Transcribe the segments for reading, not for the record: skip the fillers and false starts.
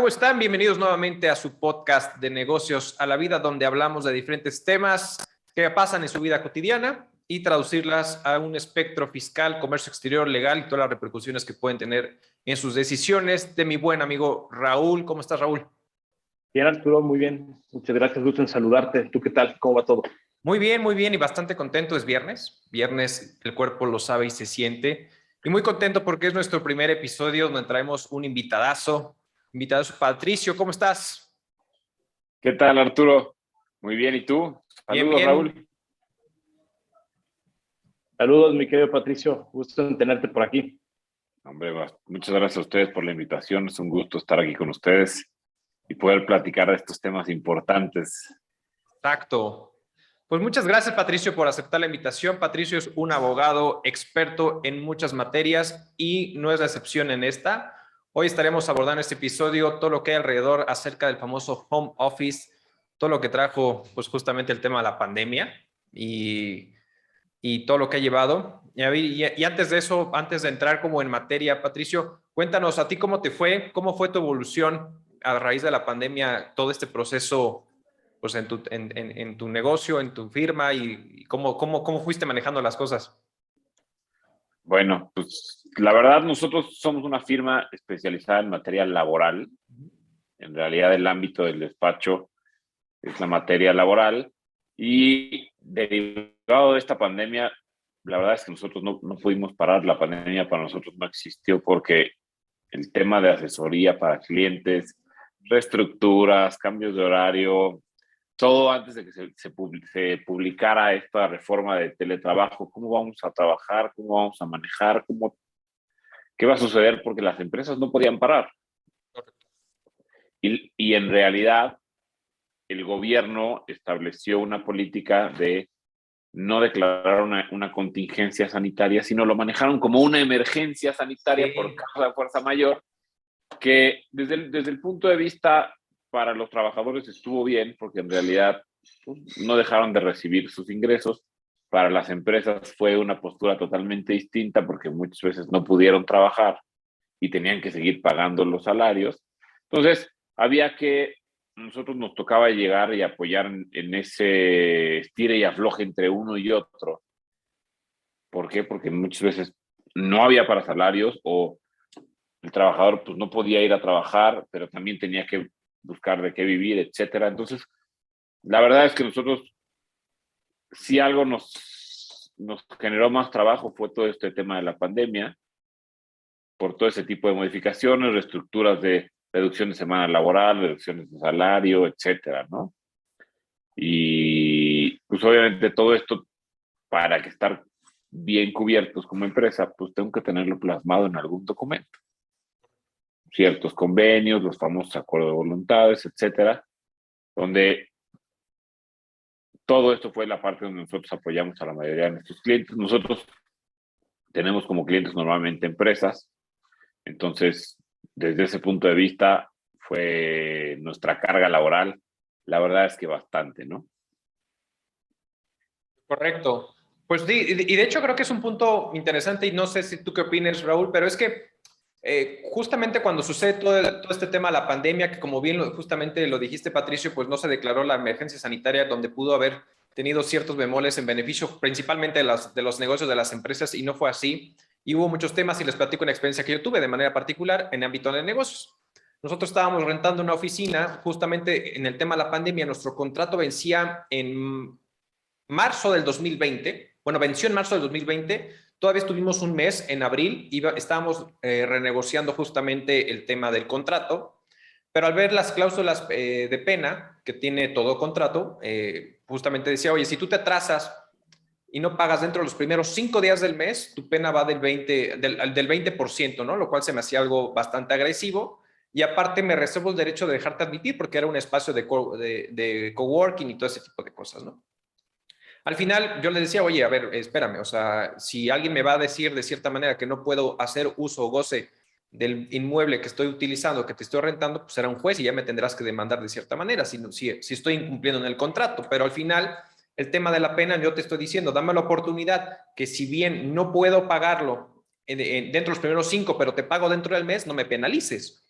¿Cómo están? Bienvenidos nuevamente a su podcast de negocios a la vida, donde hablamos de diferentes temas que pasan en su vida cotidiana y traducirlas a un espectro fiscal, comercio exterior, legal y todas las repercusiones que pueden tener en sus decisiones. De mi buen amigo Raúl. ¿Cómo estás, Raúl? Bien, Arturo, muy bien. Muchas gracias, gusto en saludarte. ¿Tú qué tal? ¿Cómo va todo? Muy bien y bastante contento. Es viernes. Viernes, el cuerpo lo sabe y se siente. Y muy contento porque es nuestro primer episodio donde traemos un invitadazo. Invitadazo Patricio, ¿cómo estás? ¿Qué tal, Arturo? Muy bien, ¿y tú? Bien, Saludos, bien. Raúl. Saludos, mi querido Patricio. Gusto en tenerte por aquí. Hombre, muchas gracias a ustedes por la invitación. Es un gusto estar aquí con ustedes y poder platicar de estos temas importantes. Exacto. Pues muchas gracias, Patricio, por aceptar la invitación. Patricio es un abogado experto en muchas materias y no es la excepción en esta. Hoy estaremos abordando este episodio, todo lo que hay alrededor acerca del famoso home office, todo lo que trajo pues justamente el tema de la pandemia y todo lo que ha llevado. Y antes de eso, antes de entrar como en materia, Patricio, cuéntanos a ti cómo te fue, cómo fue tu evolución a raíz de la pandemia, todo este proceso pues en tu negocio, en tu firma y cómo fuiste manejando las cosas. Bueno, pues la verdad nosotros somos una firma especializada en materia laboral. En realidad el ámbito del despacho es la materia laboral y derivado de esta pandemia, la verdad es que nosotros no pudimos parar. La pandemia para nosotros no existió porque el tema de asesoría para clientes, reestructuras, cambios de horario, todo antes de que se publicara esta reforma de teletrabajo, cómo vamos a trabajar, cómo vamos a manejar, qué va a suceder, porque las empresas no podían parar. Y en realidad el gobierno estableció una política de no declarar una contingencia sanitaria, sino lo manejaron como una emergencia sanitaria por causa de fuerza mayor, que desde el punto de vista para los trabajadores estuvo bien, porque en realidad pues, no dejaron de recibir sus ingresos. Para las empresas fue una postura totalmente distinta, porque muchas veces no pudieron trabajar y tenían que seguir pagando los salarios. Entonces, nosotros nos tocaba llegar y apoyar en ese estire y afloje entre uno y otro. ¿Por qué? Porque muchas veces no había para salarios o el trabajador pues no podía ir a trabajar, pero también tenía que buscar de qué vivir, etcétera. Entonces, la verdad es que nosotros, si algo nos generó más trabajo fue todo este tema de la pandemia, por todo ese tipo de modificaciones, reestructuras de reducción de semana laboral, reducciones de salario, etcétera, ¿no? Y pues obviamente todo esto, para que estar bien cubiertos como empresa, pues tengo que tenerlo plasmado en algún documento. Ciertos convenios, los famosos acuerdos de voluntades, etcétera, donde todo esto fue la parte donde nosotros apoyamos a la mayoría de nuestros clientes. Nosotros tenemos como clientes normalmente empresas, entonces desde ese punto de vista fue nuestra carga laboral, la verdad es que bastante, ¿no? Correcto. Pues y de hecho creo que es un punto interesante y no sé si tú qué opinas, Raúl, pero es que justamente cuando sucede todo este tema de la pandemia, que como bien justamente lo dijiste, Patricio, pues no se declaró la emergencia sanitaria donde pudo haber tenido ciertos bemoles en beneficio principalmente de los negocios de las empresas y no fue así. Y hubo muchos temas y les platico una experiencia que yo tuve de manera particular en el ámbito de negocios. Nosotros estábamos rentando una oficina justamente en el tema de la pandemia. Nuestro contrato vencía en marzo del 2020. Bueno, venció en marzo del 2020. Todavía estuvimos un mes en abril y estábamos renegociando justamente el tema del contrato, pero al ver las cláusulas de pena que tiene todo contrato, justamente decía, oye, si tú te atrasas y no pagas dentro de los primeros 5 días del mes, tu pena va del 20%, ¿no? Lo cual se me hacía algo bastante agresivo. Y aparte me reservo el derecho de dejarte admitir porque era un espacio de coworking y todo ese tipo de cosas, ¿no? Al final yo le decía, oye, a ver, espérame, o sea, si alguien me va a decir de cierta manera que no puedo hacer uso o goce del inmueble que estoy utilizando, que te estoy rentando, pues será un juez y ya me tendrás que demandar de cierta manera si estoy incumpliendo en el contrato. Pero al final, el tema de la pena, yo te estoy diciendo, dame la oportunidad que si bien no puedo pagarlo dentro de los primeros 5, pero te pago dentro del mes, no me penalices.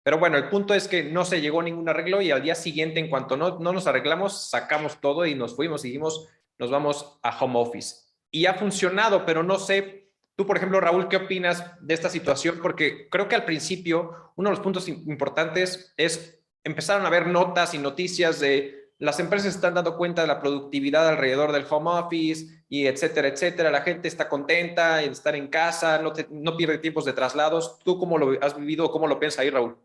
Pero bueno, el punto es que no se llegó a ningún arreglo y al día siguiente, en cuanto no nos arreglamos, sacamos todo y nos fuimos, seguimos, nos vamos a home office. Y ha funcionado, pero no sé, tú por ejemplo, Raúl, ¿qué opinas de esta situación? Porque creo que al principio uno de los puntos importantes es, empezaron a haber notas y noticias de las empresas están dando cuenta de la productividad alrededor del home office y etcétera, etcétera. La gente está contenta en estar en casa, no pierde tiempos de traslados. ¿Tú cómo lo has vivido o cómo lo piensas ahí, Raúl?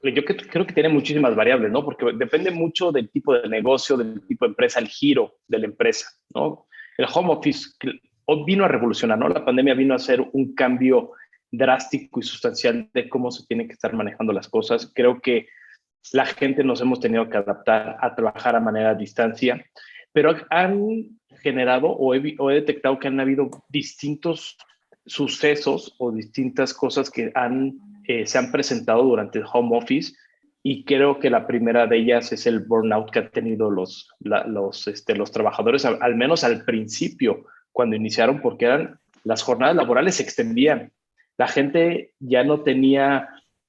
Yo creo que tiene muchísimas variables, ¿no? Porque depende mucho del tipo de negocio, del tipo de empresa, el giro de la empresa, ¿no? El home office vino a revolucionar, ¿no? La pandemia vino a hacer un cambio drástico y sustancial de cómo se tienen que estar manejando las cosas. Creo que la gente nos hemos tenido que adaptar a trabajar a manera a distancia, pero han generado o he detectado que han habido distintos sucesos o distintas cosas que se han presentado durante el home office, y creo que la primera de ellas es el burnout que han tenido los trabajadores, al menos al principio, cuando iniciaron, porque las jornadas laborales se extendían. La gente ya no tenía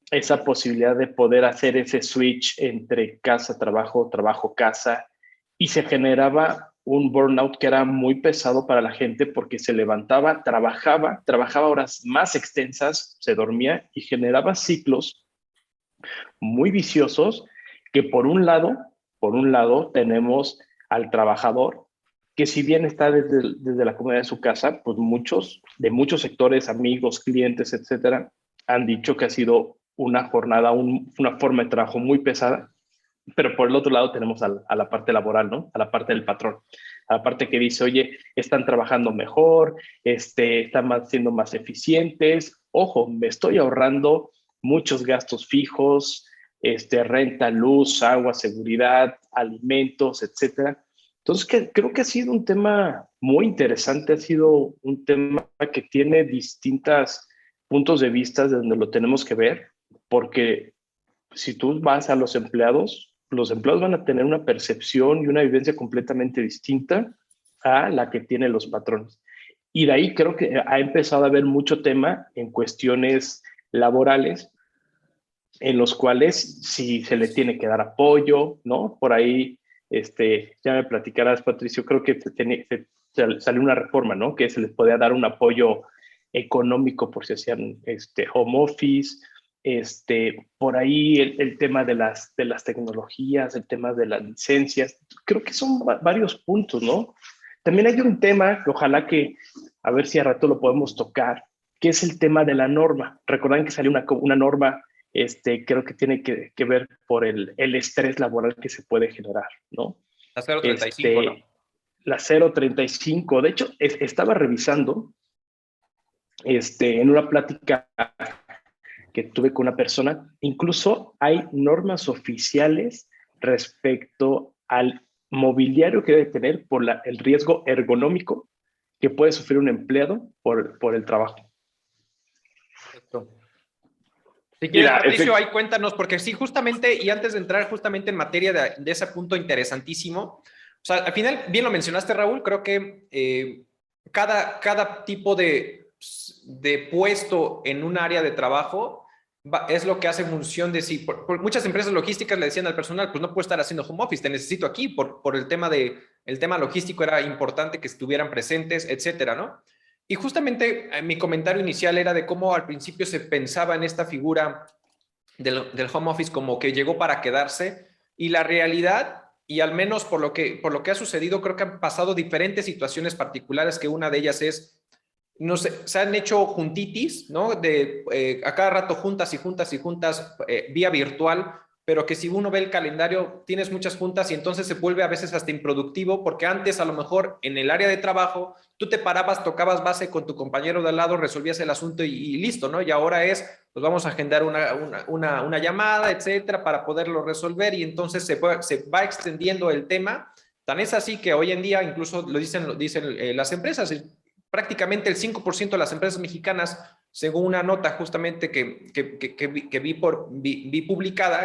esa posibilidad de poder hacer ese switch entre casa, trabajo, trabajo, casa, y se generaba un burnout que era muy pesado para la gente porque se levantaba, trabajaba horas más extensas, se dormía y generaba ciclos muy viciosos que por un lado tenemos al trabajador que, si bien está desde la comodidad de su casa, pues muchos sectores, amigos, clientes, etcétera, han dicho que ha sido una jornada, una forma de trabajo muy pesada. Pero por el otro lado tenemos a la parte laboral, ¿no? A la parte del patrón, a la parte que dice, oye, están trabajando mejor, están siendo más eficientes, ojo, me estoy ahorrando muchos gastos fijos, renta, luz, agua, seguridad, alimentos, etcétera. Entonces, creo que ha sido un tema muy interesante, ha sido un tema que tiene distintos puntos de vista de donde lo tenemos que ver, porque si tú vas a los empleados van a tener una percepción y una vivencia completamente distinta a la que tienen los patrones. Y de ahí creo que ha empezado a haber mucho tema en cuestiones laborales, en los cuales si se le tiene que dar apoyo, ¿no? Por ahí, ya me platicarás, Patricio, creo que salió una reforma, ¿no? Que se les podía dar un apoyo económico por si hacían home office. Por ahí el tema de las tecnologías, el tema de las licencias, creo que son varios puntos, ¿no? También hay un tema que ojalá que, a ver si a rato lo podemos tocar, que es el tema de la norma. Recuerdan que salió una norma, creo que tiene que ver por el estrés laboral que se puede generar, ¿no? La 035, ¿no? La 035. De hecho, estaba revisando en una plática que tuve con una persona, incluso hay normas oficiales respecto al mobiliario que debe tener por el riesgo ergonómico que puede sufrir un empleado por el trabajo. Perfecto. Si quieres, Patricio, ahí cuéntanos, porque sí, justamente, y antes de entrar justamente en materia de ese punto interesantísimo, o sea, al final, bien lo mencionaste, Raúl, creo que cada tipo de puesto en un área de trabajo es lo que hace función de sí. Por muchas empresas logísticas le decían al personal, pues no puedo estar haciendo home office, te necesito aquí por el tema logístico, era importante que estuvieran presentes, etcétera, ¿no? Y justamente mi comentario inicial era de cómo al principio se pensaba en esta figura del home office como que llegó para quedarse, y la realidad, y al menos por lo que ha sucedido, creo que han pasado diferentes situaciones particulares, que una de ellas es, no sé, se han hecho juntitis, ¿no? A cada rato juntas y juntas y juntas vía virtual, pero que si uno ve el calendario, tienes muchas juntas y entonces se vuelve a veces hasta improductivo, porque antes a lo mejor en el área de trabajo tú te parabas, tocabas base con tu compañero de al lado, resolvías el asunto y listo, ¿no? Y ahora pues vamos a agendar una llamada, etcétera, para poderlo resolver, y entonces se va extendiendo el tema. Tan es así que hoy en día, incluso lo dicen las empresas, prácticamente el 5% de las empresas mexicanas, según una nota justamente que vi publicada,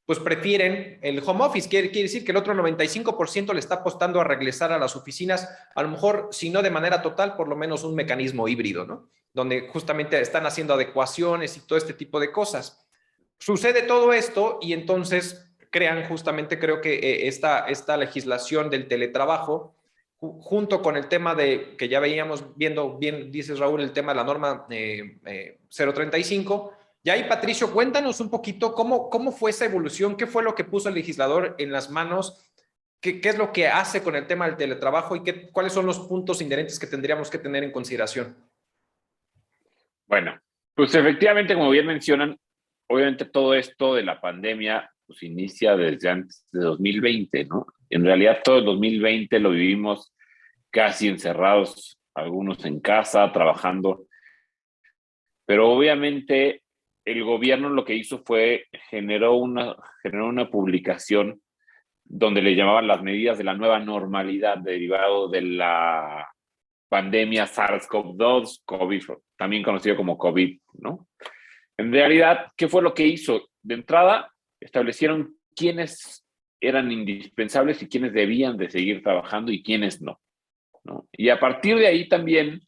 pues prefieren el home office. Quiere decir que el otro 95% le está apostando a regresar a las oficinas, a lo mejor, si no de manera total, por lo menos un mecanismo híbrido, ¿no? Donde justamente están haciendo adecuaciones y todo este tipo de cosas. sucede todo esto y entonces crean justamente, creo que esta legislación del teletrabajo, junto con el tema de, que ya veíamos viendo, bien dices Raúl, el tema de la norma 035. Y ahí, Patricio, cuéntanos un poquito cómo fue esa evolución, qué fue lo que puso el legislador en las manos, qué es lo que hace con el tema del teletrabajo y cuáles son los puntos inherentes que tendríamos que tener en consideración. Bueno, pues efectivamente, como bien mencionan, obviamente todo esto de la pandemia pues inicia desde antes de 2020, ¿no? En realidad todo el 2020 lo vivimos casi encerrados, algunos en casa, trabajando, pero obviamente el gobierno lo que hizo fue generó una publicación donde le llamaban las medidas de la nueva normalidad derivado de la pandemia SARS-CoV-2, COVID, también conocido como COVID, ¿no? En realidad, ¿qué fue lo que hizo? De entrada, establecieron quiénes eran indispensables y quiénes debían de seguir trabajando y quiénes no, ¿no? Y a partir de ahí también,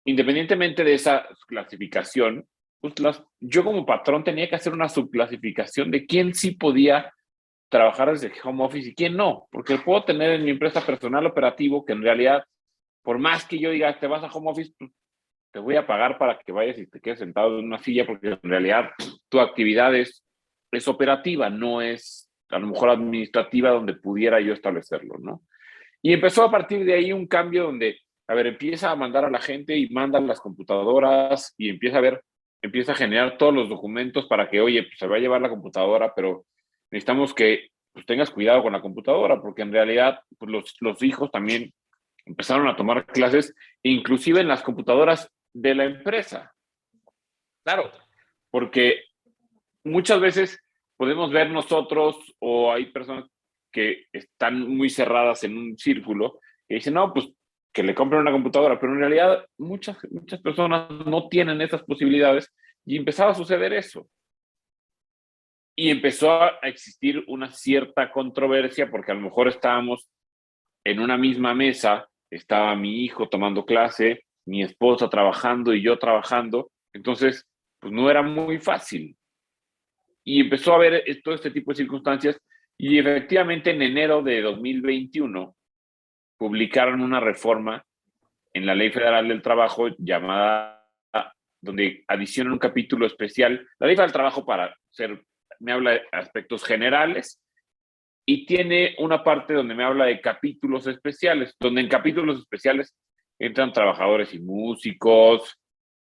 independientemente de esa clasificación, pues yo como patrón tenía que hacer una subclasificación de quién sí podía trabajar desde home office y quién no, porque puedo tener en mi empresa personal operativo que en realidad, por más que yo diga, te vas a home office, pues, te voy a pagar para que vayas y te quedes sentado en una silla, porque en realidad tu actividad es operativa, no es a lo mejor administrativa donde pudiera yo establecerlo, ¿no? Y empezó a partir de ahí un cambio donde, a ver, empieza a mandar a la gente y manda las computadoras y empieza a generar todos los documentos para que, oye, pues se va a llevar la computadora, pero necesitamos que pues, tengas cuidado con la computadora, porque en realidad pues, los hijos también empezaron a tomar clases, inclusive en las computadoras de la empresa. Claro. Porque muchas veces podemos ver nosotros o hay personas que están muy cerradas en un círculo y dicen, no, pues que le compren una computadora, pero en realidad muchas personas no tienen esas posibilidades y empezaba a suceder eso. Y empezó a existir una cierta controversia porque a lo mejor estábamos en una misma mesa, estaba mi hijo tomando clase, mi esposa trabajando y yo trabajando, entonces pues no era muy fácil. Y empezó a haber todo este tipo de circunstancias y efectivamente en enero de 2021 publicaron una reforma en la Ley Federal del Trabajo llamada, donde adicionan un capítulo especial. La Ley Federal del Trabajo me habla de aspectos generales y tiene una parte donde me habla de capítulos especiales, donde en capítulos especiales entran trabajadores y músicos,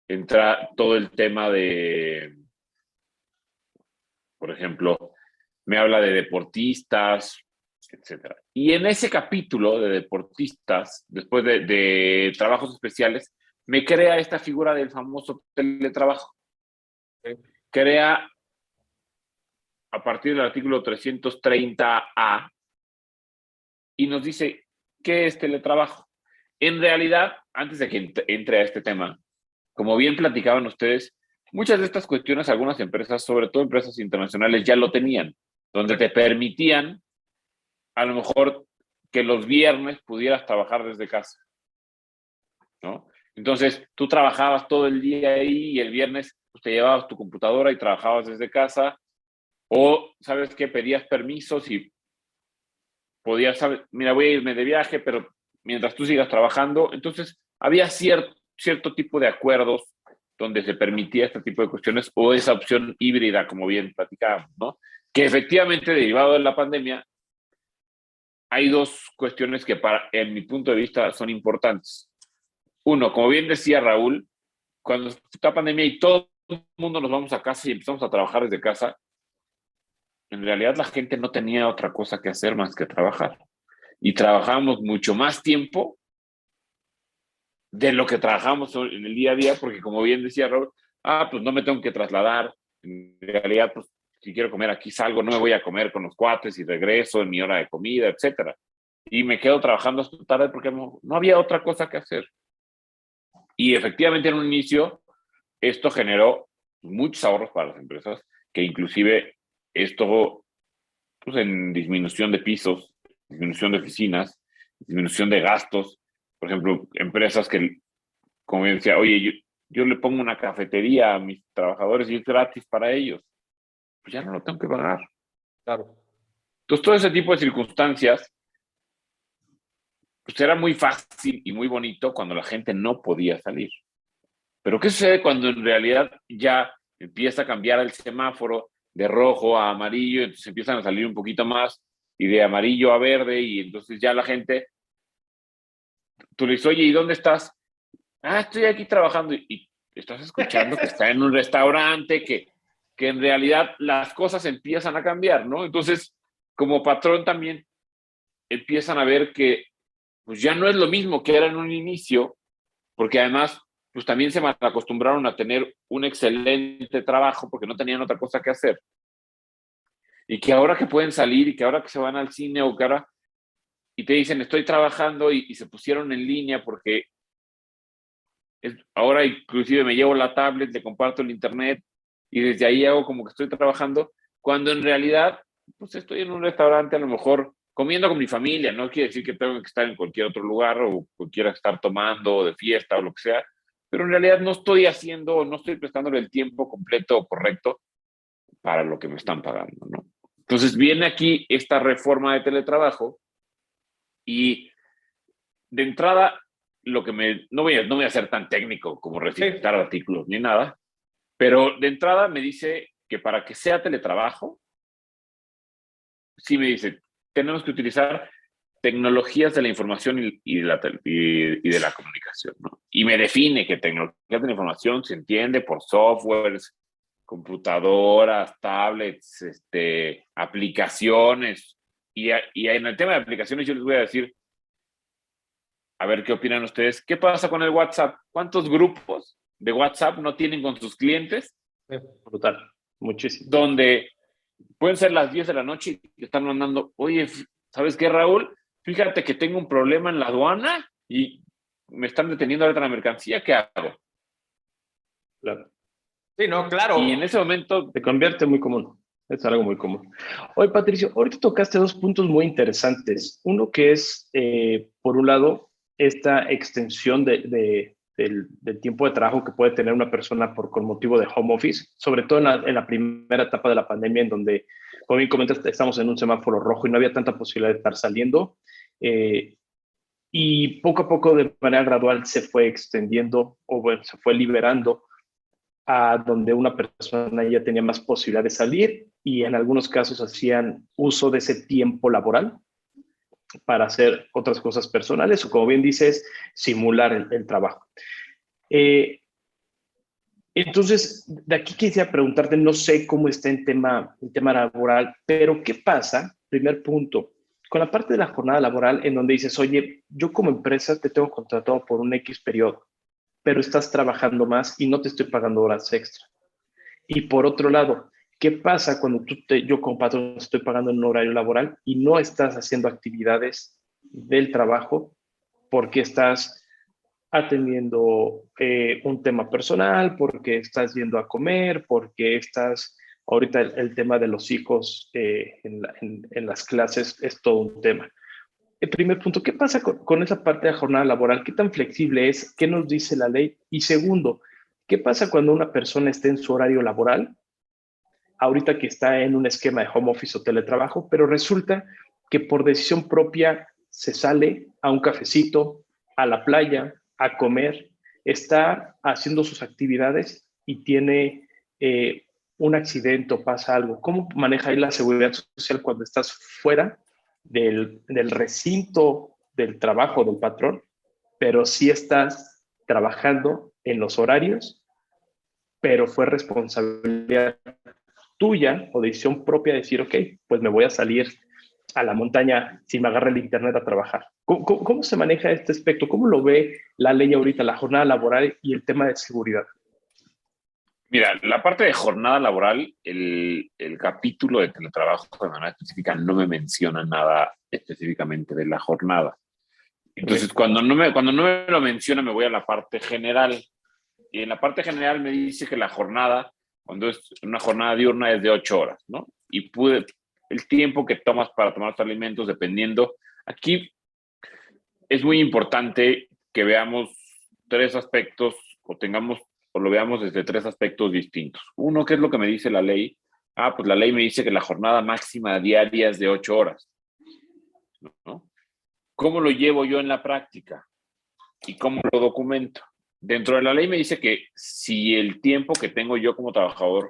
entra todo el tema de, por ejemplo, me habla de deportistas, etcétera. Y en ese capítulo de deportistas, después de trabajos especiales, me crea esta figura del famoso teletrabajo. Crea a partir del artículo 330A y nos dice qué es teletrabajo. En realidad, antes de que entre a este tema, como bien platicaban ustedes, muchas de estas cuestiones, algunas empresas, sobre todo empresas internacionales, ya lo tenían, donde te permitían a lo mejor que los viernes pudieras trabajar desde casa, ¿no? Entonces, tú trabajabas todo el día ahí y el viernes pues, te llevabas tu computadora y trabajabas desde casa, o, ¿sabes qué? Pedías permisos y podías, saber, mira, voy a irme de viaje, pero mientras tú sigas trabajando, entonces había cierto tipo de acuerdos donde se permitía este tipo de cuestiones o esa opción híbrida, como bien platicábamos, ¿no? Que efectivamente, derivado de la pandemia, hay dos cuestiones que en mi punto de vista son importantes. Uno, como bien decía Raúl, cuando está pandemia y todo el mundo nos vamos a casa y empezamos a trabajar desde casa, en realidad la gente no tenía otra cosa que hacer más que trabajar. Y trabajábamos mucho más tiempo de lo que trabajamos en el día a día, porque como bien decía Raúl, pues no me tengo que trasladar. En realidad, pues si quiero comer aquí salgo, no me voy a comer con los cuates y regreso en mi hora de comida, etcétera. Y me quedo trabajando hasta tarde porque no había otra cosa que hacer. Y efectivamente en un inicio esto generó muchos ahorros para las empresas, que inclusive esto, pues en disminución de pisos, disminución de oficinas, disminución de gastos. Por ejemplo, empresas que, como decía, oye, yo le pongo una cafetería a mis trabajadores y es gratis para ellos, pues ya no lo tengo que pagar. Claro. Entonces, todo ese tipo de circunstancias, pues era muy fácil y muy bonito cuando la gente no podía salir. Pero ¿qué sucede cuando en realidad ya empieza a cambiar el semáforo de rojo a amarillo, entonces empiezan a salir un poquito más y de amarillo a verde y entonces ya la gente, tú le dices, oye, ¿y dónde estás? Ah, estoy aquí trabajando y estás escuchando que está en un restaurante, que en realidad las cosas empiezan a cambiar, ¿no? Entonces, como patrón también empiezan a ver que pues ya no es lo mismo que era en un inicio, porque además pues también se acostumbraron a tener un excelente trabajo porque no tenían otra cosa que hacer. Y que ahora que pueden salir y que ahora que se van al cine o que ahora y te dicen estoy trabajando y se pusieron en línea porque ahora inclusive me llevo la tablet, le comparto el internet y desde ahí hago como que estoy trabajando, cuando en realidad pues estoy en un restaurante a lo mejor comiendo con mi familia, no quiere decir que tengo que estar en cualquier otro lugar o quiera estar tomando o de fiesta o lo que sea, pero en realidad no estoy haciendo, no estoy prestándole el tiempo completo o correcto para lo que me están pagando, ¿no? Entonces viene aquí esta reforma de teletrabajo y de entrada, lo que no voy a ser tan técnico como recitar artículos ni nada, pero de entrada me dice que para que sea teletrabajo, sí me dice, tenemos que utilizar tecnologías de la información y de la comunicación, ¿no? Y me define que tecnologías de la información se entiende por softwares, computadoras, tablets, aplicaciones. Y en el tema de aplicaciones yo les voy a decir, a ver qué opinan ustedes. ¿Qué pasa con el WhatsApp? ¿Cuántos grupos de WhatsApp no tienen con sus clientes? Brutal, muchísimo. Donde pueden ser las 10 de la noche y te están mandando, oye, ¿sabes qué, Raúl? Fíjate que tengo un problema en la aduana y me están deteniendo ahorita la mercancía, ¿qué hago? Claro. Sí, no, claro. Y en ese momento Se convierte muy común. Es algo muy común. Oye, Patricio, ahorita tocaste dos puntos muy interesantes. Uno que es, por un lado, esta extensión del tiempo de trabajo que puede tener una persona con motivo de home office, sobre todo en la primera etapa de la pandemia, en donde, como bien comentas, estamos en un semáforo rojo y no había tanta posibilidad de estar saliendo. Y poco a poco, de manera gradual, se fue extendiendo o bueno, se fue liberando a donde una persona ya tenía más posibilidad de salir y en algunos casos hacían uso de ese tiempo laboral para hacer otras cosas personales o, como bien dices, simular el trabajo. Eh, entonces, de aquí quisiera preguntarte, no sé cómo está en tema laboral, pero ¿qué pasa? Primer punto, con la parte de la jornada laboral en donde dices, oye, yo como empresa te tengo contratado por un X periodo, pero estás trabajando más y no te estoy pagando horas extra. Y por otro lado, ¿qué pasa cuando yo como patrón estoy pagando en un horario laboral y no estás haciendo actividades del trabajo porque estás atendiendo un tema personal, porque estás yendo a comer, porque estás, ahorita el tema de los hijos en las clases es todo un tema? El primer punto, ¿qué pasa con esa parte de la jornada laboral? ¿Qué tan flexible es? ¿Qué nos dice la ley? Y segundo, ¿qué pasa cuando una persona está en su horario laboral, ahorita que está en un esquema de home office o teletrabajo, pero resulta que por decisión propia se sale a un cafecito, a la playa, a comer, está haciendo sus actividades y tiene un accidente o pasa algo? ¿Cómo maneja ahí la seguridad social cuando estás fuera del recinto del trabajo del patrón, pero sí estás trabajando en los horarios, pero fue responsabilidad tuya o decisión propia decir, ok, pues me voy a salir a la montaña si me agarra el internet a trabajar? ¿Cómo se maneja este aspecto? ¿Cómo lo ve la ley ahorita, la jornada laboral y el tema de seguridad? mira, la parte de jornada laboral, el capítulo de teletrabajo de manera específica no me menciona nada específicamente de la jornada. Entonces, cuando no me lo menciona, me voy a la parte general. Y en la parte general me dice que la jornada, cuando es una jornada diurna, es de 8 horas, ¿no? Y el tiempo que tomas para tomar tus alimentos, dependiendo. Aquí es muy importante que veamos tres aspectos o tengamos o lo veamos desde tres aspectos distintos. Uno, ¿qué es lo que me dice la ley? Pues la ley me dice que la jornada máxima diaria es de 8 horas, ¿no? ¿Cómo lo llevo yo en la práctica? ¿Y cómo lo documento? Dentro de la ley me dice que si el tiempo que tengo yo como trabajador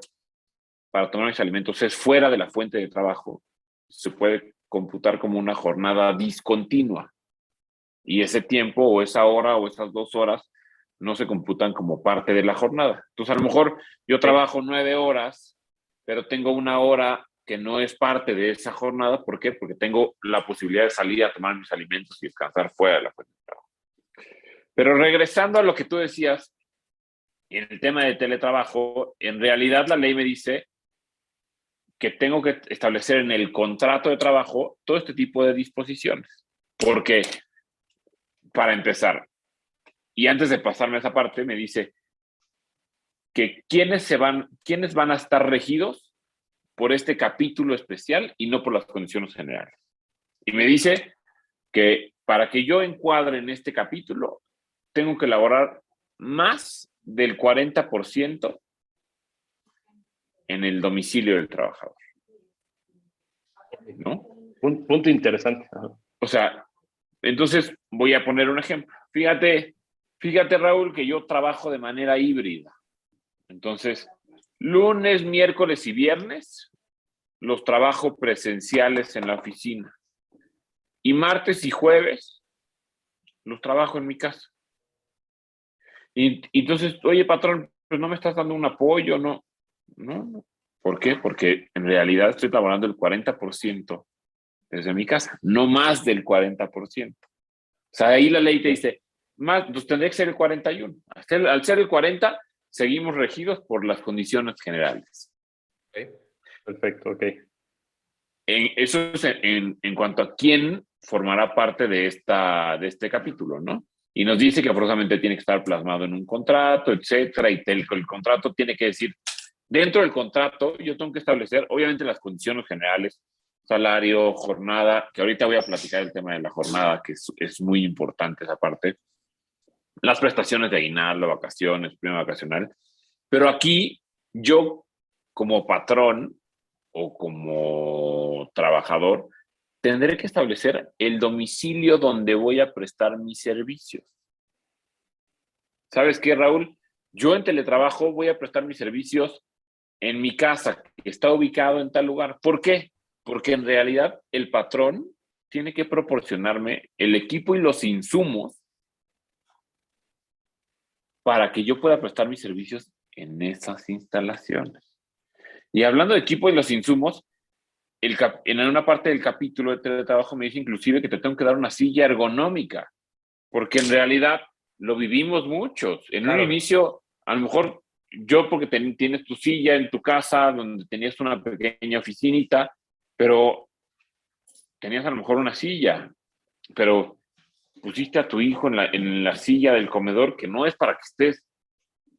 para tomar mis alimentos es fuera de la fuente de trabajo, se puede computar como una jornada discontinua. Y ese tiempo o esa hora o esas 2 horas no se computan como parte de la jornada. Entonces, a lo mejor yo trabajo 9 horas, pero tengo 1 hora que no es parte de esa jornada. ¿Por qué? Porque tengo la posibilidad de salir a tomar mis alimentos y descansar fuera de la fuente de trabajo. Pero regresando a lo que tú decías, en el tema de teletrabajo, en realidad la ley me dice que tengo que establecer en el contrato de trabajo todo este tipo de disposiciones. Porque, para empezar, y antes de pasarme a esa parte, me dice que quiénes van a estar regidos por este capítulo especial y no por las condiciones generales. Y me dice que para que yo encuadre en este capítulo, tengo que elaborar más del 40% en el domicilio del trabajador, ¿no? Un punto interesante. O sea, entonces voy a poner un ejemplo. Fíjate, Raúl, que yo trabajo de manera híbrida. Entonces, lunes, miércoles y viernes los trabajo presenciales en la oficina. Y martes y jueves los trabajo en mi casa. Y entonces, oye, patrón, pues no me estás dando un apoyo, ¿no? No. ¿Por qué? Porque en realidad estoy trabajando el 40% desde mi casa, no más del 40%. O sea, ahí la ley te dice, más, pues tendría que ser el 41. Al ser el 40, seguimos regidos por las condiciones generales. Okay. Perfecto, ok. Eso es en cuanto a quién formará parte de este capítulo, ¿no? Y nos dice que forzosamente tiene que estar plasmado en un contrato, etcétera, y el contrato tiene que decir, dentro del contrato yo tengo que establecer, obviamente, las condiciones generales, salario, jornada, que ahorita voy a platicar el tema de la jornada, que es muy importante esa parte, las prestaciones de aguinaldo, vacaciones, prima vacacional, pero aquí yo como patrón o como trabajador tendré que establecer el domicilio donde voy a prestar mis servicios. ¿Sabes qué, Raúl? Yo en teletrabajo voy a prestar mis servicios en mi casa, que está ubicado en tal lugar. ¿Por qué? Porque en realidad el patrón tiene que proporcionarme el equipo y los insumos para que yo pueda prestar mis servicios en esas instalaciones. Y hablando de equipo y los insumos, en una parte del capítulo de teletrabajo me dice inclusive que te tengo que dar una silla ergonómica, porque en realidad lo vivimos muchos. En un inicio, a lo mejor yo porque tienes tu silla en tu casa, donde tenías una pequeña oficinita, pero tenías a lo mejor una silla, pero pusiste a tu hijo en la silla del comedor que no es para que estés,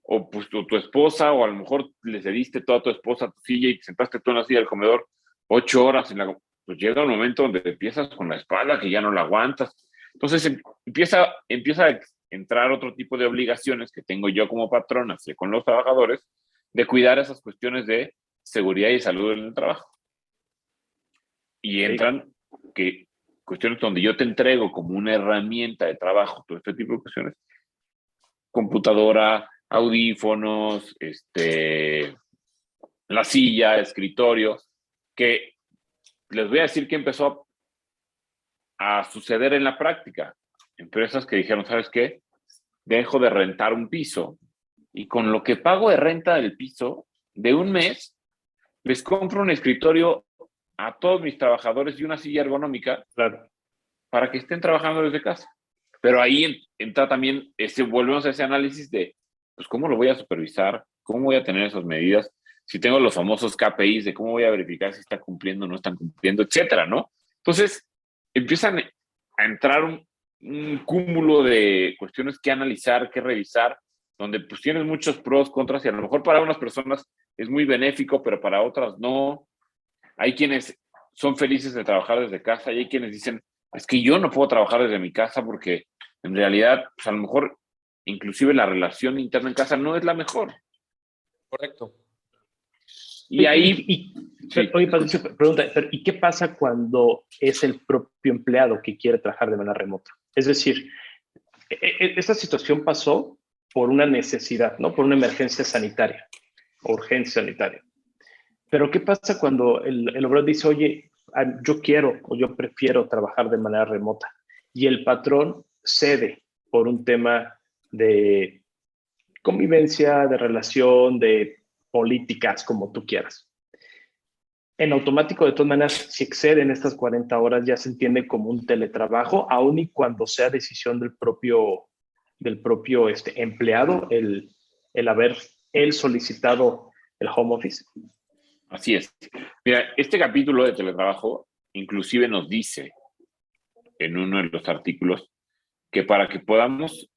o pues tu esposa, o a lo mejor le cediste toda tu esposa a tu silla y te sentaste tú en la silla del comedor 8 horas, pues llega un momento donde empiezas con la espalda que ya no la aguantas. Entonces empieza a entrar otro tipo de obligaciones que tengo yo como patrón hacia con los trabajadores de cuidar esas cuestiones de seguridad y salud en el trabajo. Y entran cuestiones donde yo te entrego como una herramienta de trabajo todo este tipo de cuestiones, computadora, audífonos, la silla, escritorio, que les voy a decir que empezó a suceder en la práctica. Empresas que dijeron, ¿sabes qué? Dejo de rentar un piso y con lo que pago de renta del piso de un mes, les compro un escritorio a todos mis trabajadores y una silla ergonómica, claro, para que estén trabajando desde casa. Pero ahí entra también, volvemos a ese análisis de, pues, ¿cómo lo voy a supervisar? ¿Cómo voy a tener esas medidas? Si tengo los famosos KPIs de cómo voy a verificar si está cumpliendo o no están cumpliendo, etcétera, ¿no? Entonces, empiezan a entrar un cúmulo de cuestiones que analizar, que revisar, donde pues tienes muchos pros, contras, y a lo mejor para unas personas es muy benéfico, pero para otras no. Hay quienes son felices de trabajar desde casa y hay quienes dicen, es que yo no puedo trabajar desde mi casa porque en realidad, pues a lo mejor inclusive la relación interna en casa no es la mejor. Correcto. Y ahí... Sí, oye, Patricio, pregunta, ¿y qué pasa cuando es el propio empleado que quiere trabajar de manera remota? Es decir, esta situación pasó por una necesidad, ¿no? Por una emergencia sanitaria o urgencia sanitaria. Pero ¿qué pasa cuando el obrero dice, oye, yo quiero o yo prefiero trabajar de manera remota? Y el patrón cede por un tema de convivencia, de relación, de políticas, como tú quieras. En automático, de todas maneras, si exceden estas 40 horas, ya se entiende como un teletrabajo, aun y cuando sea decisión del propio empleado, el haber él solicitado el home office. Así es. Mira, este capítulo de teletrabajo inclusive nos dice en uno de los artículos que para que podamos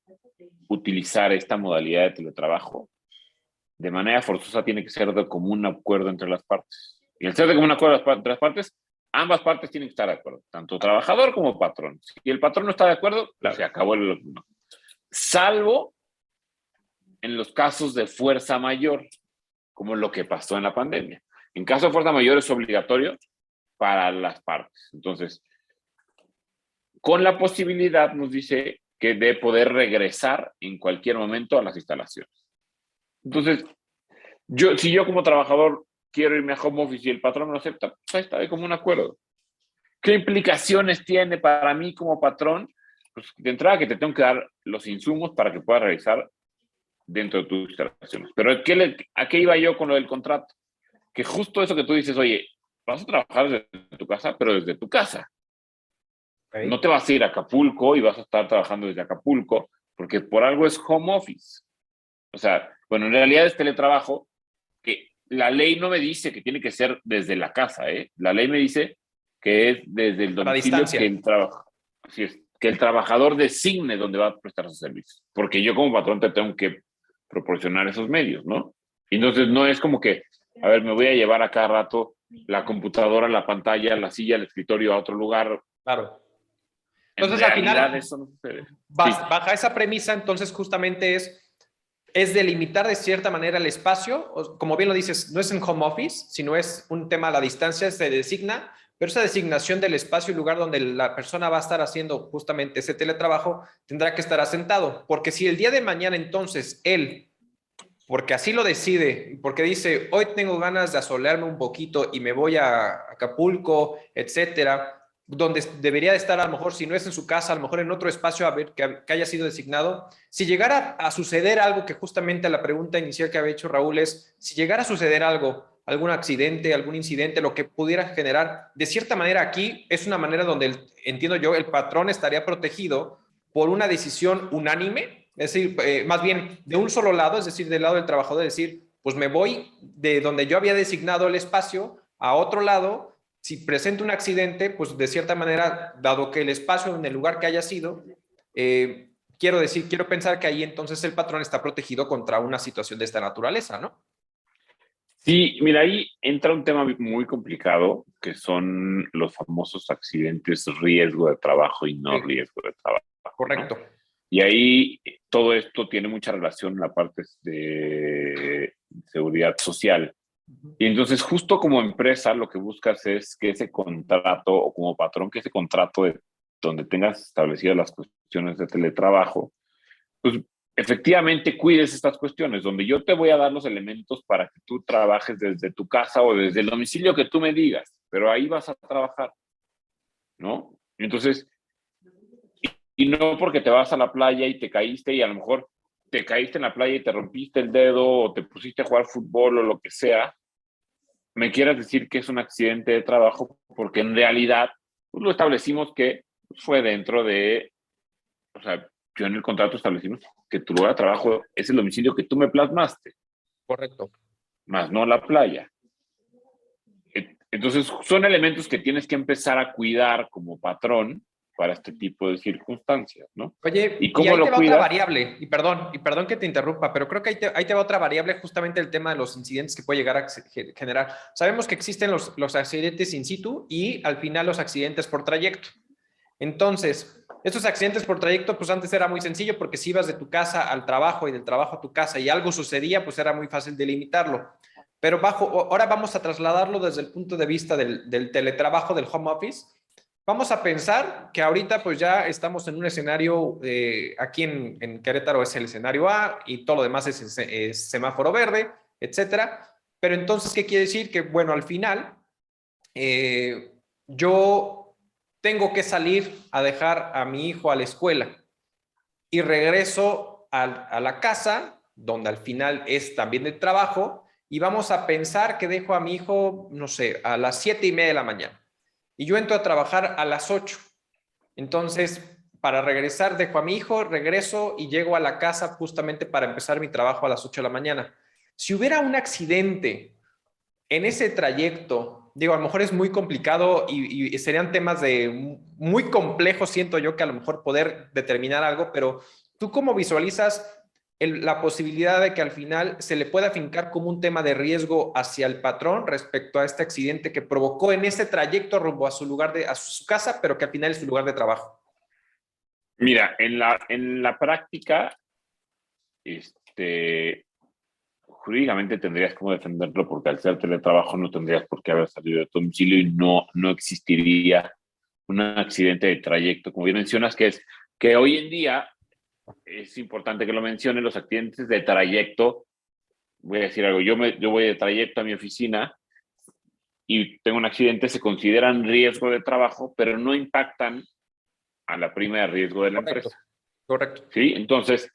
utilizar esta modalidad de teletrabajo, de manera forzosa tiene que ser de común acuerdo entre las partes. Y al ser de común acuerdo entre las partes, ambas partes tienen que estar de acuerdo, tanto trabajador como patrón. Si el patrón no está de acuerdo, claro, se acabó el... No. Salvo en los casos de fuerza mayor, como lo que pasó en la pandemia. En caso de fuerza mayor es obligatorio para las partes. Entonces, con la posibilidad, nos dice que de poder regresar en cualquier momento a las instalaciones. Entonces, si yo como trabajador quiero irme a home office y el patrón me lo acepta, pues ahí está de común acuerdo. ¿Qué implicaciones tiene para mí como patrón? Pues de entrada que te tengo que dar los insumos para que puedas realizar dentro de tus instalaciones. Pero ¿a qué iba yo con lo del contrato? Que justo eso que tú dices, oye, vas a trabajar desde tu casa, pero desde tu casa. Okay. No te vas a ir a Acapulco y vas a estar trabajando desde Acapulco, porque por algo es home office. O sea, bueno, en realidad es teletrabajo, que la ley no me dice que tiene que ser desde la casa, ¿eh? La ley me dice que es desde el domicilio que el trabajador designe dónde va a prestar sus servicios. Porque yo como patrón te tengo que proporcionar esos medios, ¿no? Y entonces no es como que, a ver, me voy a llevar a cada rato la computadora, la pantalla, la silla, el escritorio a otro lugar. Claro. Entonces, al final, eso no sucede. Baja esa premisa, entonces justamente es delimitar de cierta manera el espacio, como bien lo dices, no es en home office, sino es un tema a la distancia, se designa, pero esa designación del espacio y lugar donde la persona va a estar haciendo justamente ese teletrabajo tendrá que estar asentado, porque si el día de mañana entonces él, porque así lo decide, porque dice, hoy tengo ganas de asolearme un poquito y me voy a Acapulco, etcétera, donde debería de estar a lo mejor, si no es en su casa, a lo mejor en otro espacio que haya sido designado. Si llegara a suceder algo, que justamente la pregunta inicial que había hecho Raúl es, si llegara a suceder algo, algún accidente, algún incidente, lo que pudiera generar, de cierta manera aquí es una manera donde, entiendo yo, el patrón estaría protegido por una decisión unánime, es decir, más bien de un solo lado, es decir, del lado del trabajador, es decir, pues me voy de donde yo había designado el espacio a otro lado. Si presenta un accidente, pues de cierta manera, dado que el espacio en el lugar que haya sido, quiero pensar que ahí entonces el patrón está protegido contra una situación de esta naturaleza, ¿no? Sí, mira, ahí entra un tema muy complicado, que son los famosos accidentes riesgo de trabajo y no riesgo de trabajo. Correcto. ¿No? Y ahí todo esto tiene mucha relación en la parte de seguridad social. Y entonces, justo como empresa, lo que buscas es que ese contrato, o como patrón, que ese contrato donde tengas establecidas las cuestiones de teletrabajo, pues efectivamente cuides estas cuestiones, donde yo te voy a dar los elementos para que tú trabajes desde tu casa o desde el domicilio que tú me digas, pero ahí vas a trabajar, ¿no? Entonces, y no porque te vas a la playa y te caíste y a lo mejor te caíste en la playa y te rompiste el dedo o te pusiste a jugar fútbol o lo que sea, me quieras decir que es un accidente de trabajo, porque en realidad pues, lo establecimos que fue dentro de, o sea, yo en el contrato establecimos que tu lugar de trabajo es el domicilio que tú me plasmaste. Correcto. Más no la playa. Entonces, son elementos que tienes que empezar a cuidar como patrón para este tipo de circunstancias, ¿no? Oye, ¿y cómo ahí lo te va cuidas? otra variable, y perdón que te interrumpa, pero creo que ahí te va otra variable, justamente el tema de los incidentes que puede llegar a generar. Sabemos que existen los accidentes in situ y al final los accidentes por trayecto. Entonces, estos accidentes por trayecto, pues antes era muy sencillo porque si ibas de tu casa al trabajo y del trabajo a tu casa y algo sucedía, pues era muy fácil delimitarlo. Pero ahora vamos a trasladarlo desde el punto de vista del teletrabajo, del home office. Vamos a pensar que ahorita pues ya estamos en un escenario, aquí en Querétaro es el escenario A y todo lo demás es semáforo verde, etcétera. Pero entonces, ¿qué quiere decir? Que bueno, al final yo tengo que salir a dejar a mi hijo a la escuela y regreso a la casa, donde al final es también de trabajo, y vamos a pensar que dejo a mi hijo, no sé, a las 7:30 de la mañana. Y yo entro a trabajar a las 8. Entonces, para regresar, dejo a mi hijo, regreso y llego a la casa justamente para empezar mi trabajo a las 8 de la mañana. Si hubiera un accidente en ese trayecto, digo, a lo mejor es muy complicado y serían temas muy complejos, siento yo, que a lo mejor poder determinar algo, pero ¿tú cómo visualizas la posibilidad de que al final se le pueda fincar como un tema de riesgo hacia el patrón respecto a este accidente que provocó en ese trayecto rumbo a a su casa, pero que al final es su lugar de trabajo? Mira, en la práctica, jurídicamente tendrías como defenderlo porque al ser teletrabajo no tendrías por qué haber salido de tu domicilio y no existiría un accidente de trayecto, como bien mencionas, que hoy en día es importante que lo mencione, los accidentes de trayecto, voy a decir algo, yo voy de trayecto a mi oficina y tengo un accidente, se consideran riesgo de trabajo, pero no impactan a la prima de riesgo de la Correcto, empresa. correcto. ¿Sí? Entonces,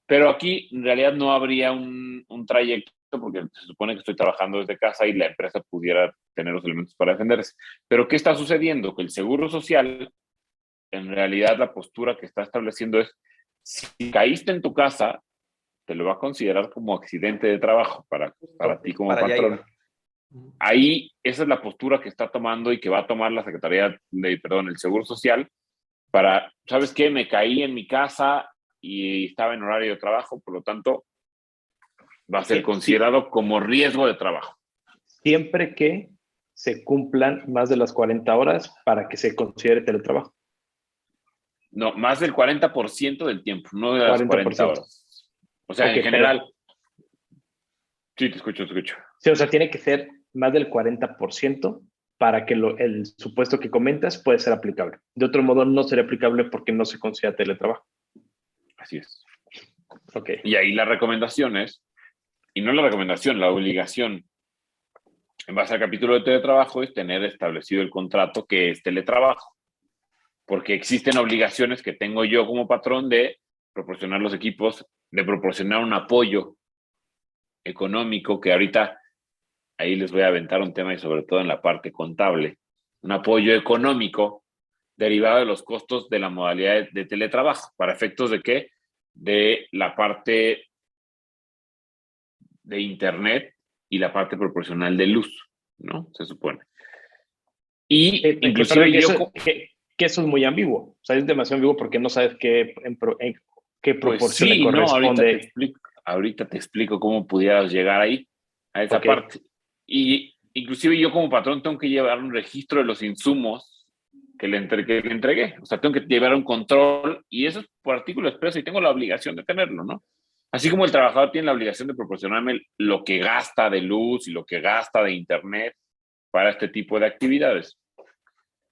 pero aquí en realidad no habría un trayecto porque se supone que estoy trabajando desde casa y la empresa pudiera tener los elementos para defenderse. Pero ¿qué está sucediendo? Que el Seguro Social, en realidad la postura que está estableciendo es, si caíste en tu casa, te lo va a considerar como accidente de trabajo para ti como Para allá patrón. iba. Ahí esa es la postura que está tomando y que va a tomar la Secretaría el Seguro Social para, ¿sabes qué? Me caí en mi casa y estaba en horario de trabajo, por lo tanto, va a ser considerado como riesgo de trabajo. Siempre que se cumplan más de las 40 horas para que se considere teletrabajo. No, más del 40% del tiempo, no de las 40 40%. horas. O sea, Ok, en general, sí, te escucho, te escucho. Sí, o sea, tiene que ser más del 40% para que el supuesto que comentas puede ser aplicable. De otro modo, no sería aplicable porque no se considera teletrabajo. Así es. Ok. Y ahí la recomendación es, y no la recomendación, la obligación, en base al capítulo de teletrabajo, es tener establecido el contrato que es teletrabajo. Porque existen obligaciones que tengo yo como patrón de proporcionar los equipos, de proporcionar un apoyo económico, que ahorita ahí les voy a aventar un tema y sobre todo en la parte contable, un apoyo económico derivado de los costos de la modalidad de teletrabajo. ¿Para efectos de qué? De la parte de internet y la parte proporcional de luz, ¿no? Se supone. Y inclusive que eso es muy ambiguo. O sea, es demasiado ambiguo porque no sabes qué pues proporción le sí, no, corresponde. ahorita te explico cómo pudieras llegar ahí, a esa parte. Y inclusive yo como patrón tengo que llevar un registro de los insumos que le entregué. O sea, tengo que llevar un control y eso es por artículo expreso y tengo la obligación de tenerlo, ¿no? Así como el trabajador tiene la obligación de proporcionarme lo que gasta de luz y lo que gasta de internet para este tipo de actividades.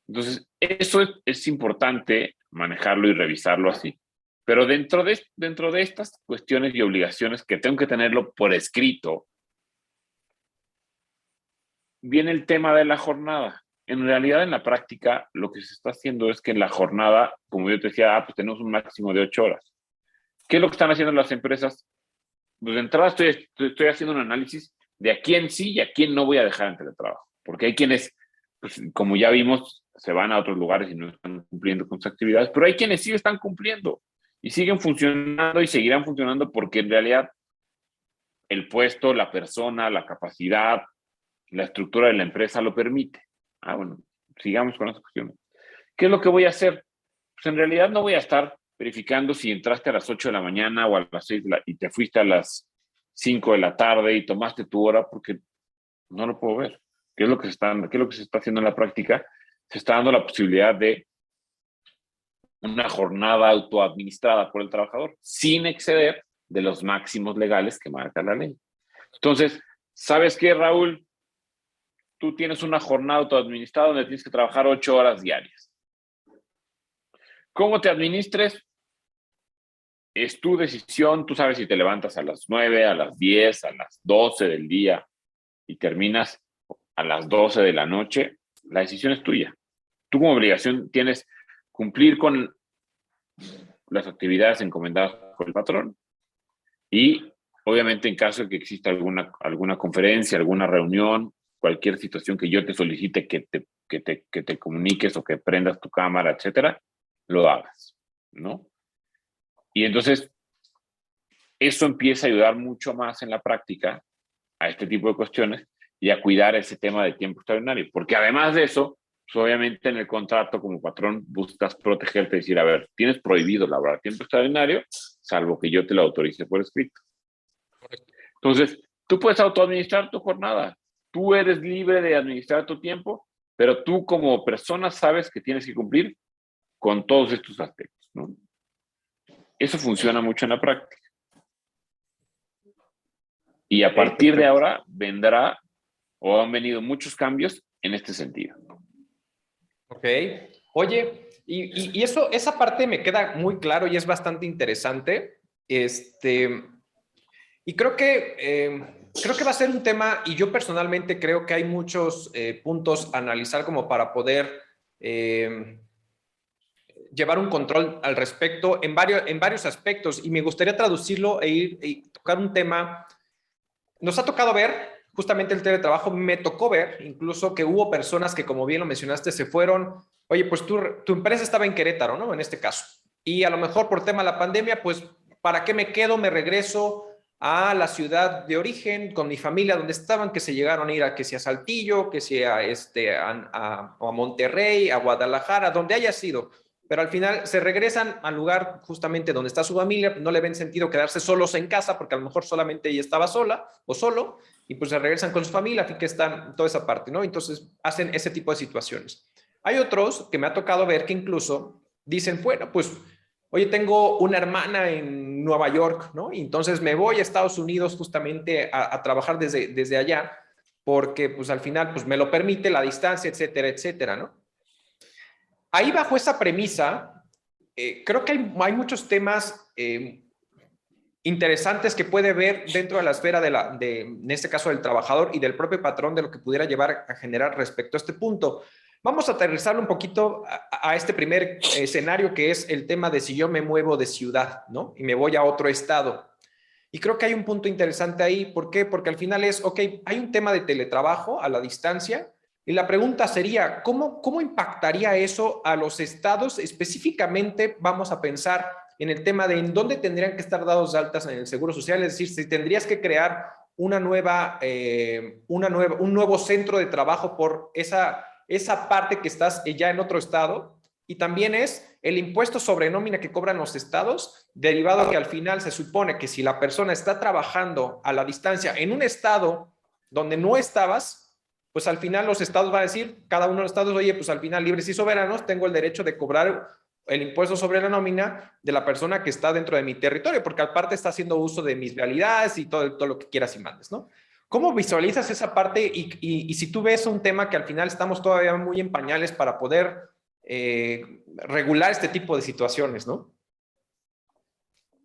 Entonces, eso es importante manejarlo y revisarlo así. Pero dentro de estas cuestiones y obligaciones que tengo que tenerlo por escrito, viene el tema de la jornada. En realidad, en la práctica, lo que se está haciendo es que en la jornada, como yo te decía, pues tenemos un máximo de 8 horas. ¿Qué es lo que están haciendo las empresas? Pues de entrada estoy haciendo un análisis de a quién sí y a quién no voy a dejar en teletrabajo. Porque hay quienes, pues, como ya vimos, se van a otros lugares y no están cumpliendo con sus actividades, pero hay quienes sí están cumpliendo y siguen funcionando y seguirán funcionando porque en realidad el puesto, la persona, la capacidad, la estructura de la empresa lo permite. Bueno, sigamos con las cuestiones. ¿Qué es lo que voy a hacer? Pues en realidad no voy a estar verificando si entraste a las 8 de la mañana o a las 6 y te fuiste a las 5 de la tarde y tomaste tu hora porque no lo puedo ver. ¿Qué es lo que se está haciendo en la práctica? Se está dando la posibilidad de una jornada autoadministrada por el trabajador, sin exceder de los máximos legales que marca la ley. Entonces, ¿sabes qué, Raúl? Tú tienes una jornada autoadministrada donde tienes que trabajar 8 horas diarias. ¿Cómo te administres? Es tu decisión. Tú sabes si te levantas a las 9, a las 10, a las 12 del día y terminas a las 12 de la noche. La decisión es tuya. Tú como obligación tienes cumplir con las actividades encomendadas por el patrón y obviamente en caso de que exista alguna conferencia, alguna reunión, cualquier situación que yo te solicite que te comuniques o que prendas tu cámara, etcétera, lo hagas, ¿no? Y entonces eso empieza a ayudar mucho más en la práctica a este tipo de cuestiones y a cuidar ese tema de tiempo extraordinario, porque además de eso, pues obviamente en el contrato como patrón buscas protegerte y decir, a ver, tienes prohibido laborar tiempo extraordinario, salvo que yo te lo autorice por escrito. Entonces, tú puedes autoadministrar tu jornada, tú eres libre de administrar tu tiempo, pero tú como persona sabes que tienes que cumplir con todos estos aspectos, ¿no? Eso funciona mucho en la práctica. Y a partir de ahora vendrá o han venido muchos cambios en este sentido. Ok. Oye, y eso, esa parte me queda muy claro y es bastante interesante. Y creo que va a ser un tema, y yo personalmente creo que hay muchos puntos a analizar como para poder llevar un control al respecto en varios aspectos. Y me gustaría traducirlo y tocar un tema. Nos ha tocado ver justamente el teletrabajo, me tocó ver incluso que hubo personas que, como bien lo mencionaste, se fueron, oye, pues tu empresa estaba en Querétaro, ¿no? En este caso. Y a lo mejor por tema de la pandemia, pues, ¿para qué me quedo? Me regreso a la ciudad de origen con mi familia donde estaban, que se llegaron a ir que sea Saltillo, que sea a Monterrey, a Guadalajara, donde haya sido. Pero al final se regresan al lugar justamente donde está su familia, no le ven sentido quedarse solos en casa porque a lo mejor solamente ella estaba sola o solo y pues se regresan con su familia, así que están toda esa parte, ¿no? Entonces hacen ese tipo de situaciones. Hay otros que me ha tocado ver que incluso dicen, bueno, pues, oye, tengo una hermana en Nueva York, ¿no? Y entonces me voy a Estados Unidos justamente a trabajar desde allá porque pues al final pues me lo permite la distancia, etcétera, etcétera, ¿no? Ahí bajo esa premisa, creo que hay muchos temas interesantes que puede ver dentro de la esfera en este caso del trabajador y del propio patrón de lo que pudiera llevar a generar respecto a este punto. Vamos a aterrizarlo un poquito a este primer escenario que es el tema de si yo me muevo de ciudad, ¿no? Y me voy a otro estado. Y creo que hay un punto interesante ahí. ¿Por qué? Porque al final ok, hay un tema de teletrabajo a la distancia. Y la pregunta sería, ¿cómo impactaría eso a los estados? Específicamente vamos a pensar en el tema de en dónde tendrían que estar dados de altas en el Seguro Social, es decir, si tendrías que crear un nuevo centro de trabajo por esa parte que estás ya en otro estado. Y también es el impuesto sobre nómina que cobran los estados, derivado que al final se supone que si la persona está trabajando a la distancia en un estado donde no estabas, pues al final los estados van a decir, cada uno de los estados, oye, pues al final libres y soberanos, tengo el derecho de cobrar el impuesto sobre la nómina de la persona que está dentro de mi territorio, porque aparte está haciendo uso de mis realidades y todo lo que quieras y mandes, ¿no? ¿Cómo visualizas esa parte? Y si tú ves un tema que al final estamos todavía muy en pañales para poder regular este tipo de situaciones, ¿no?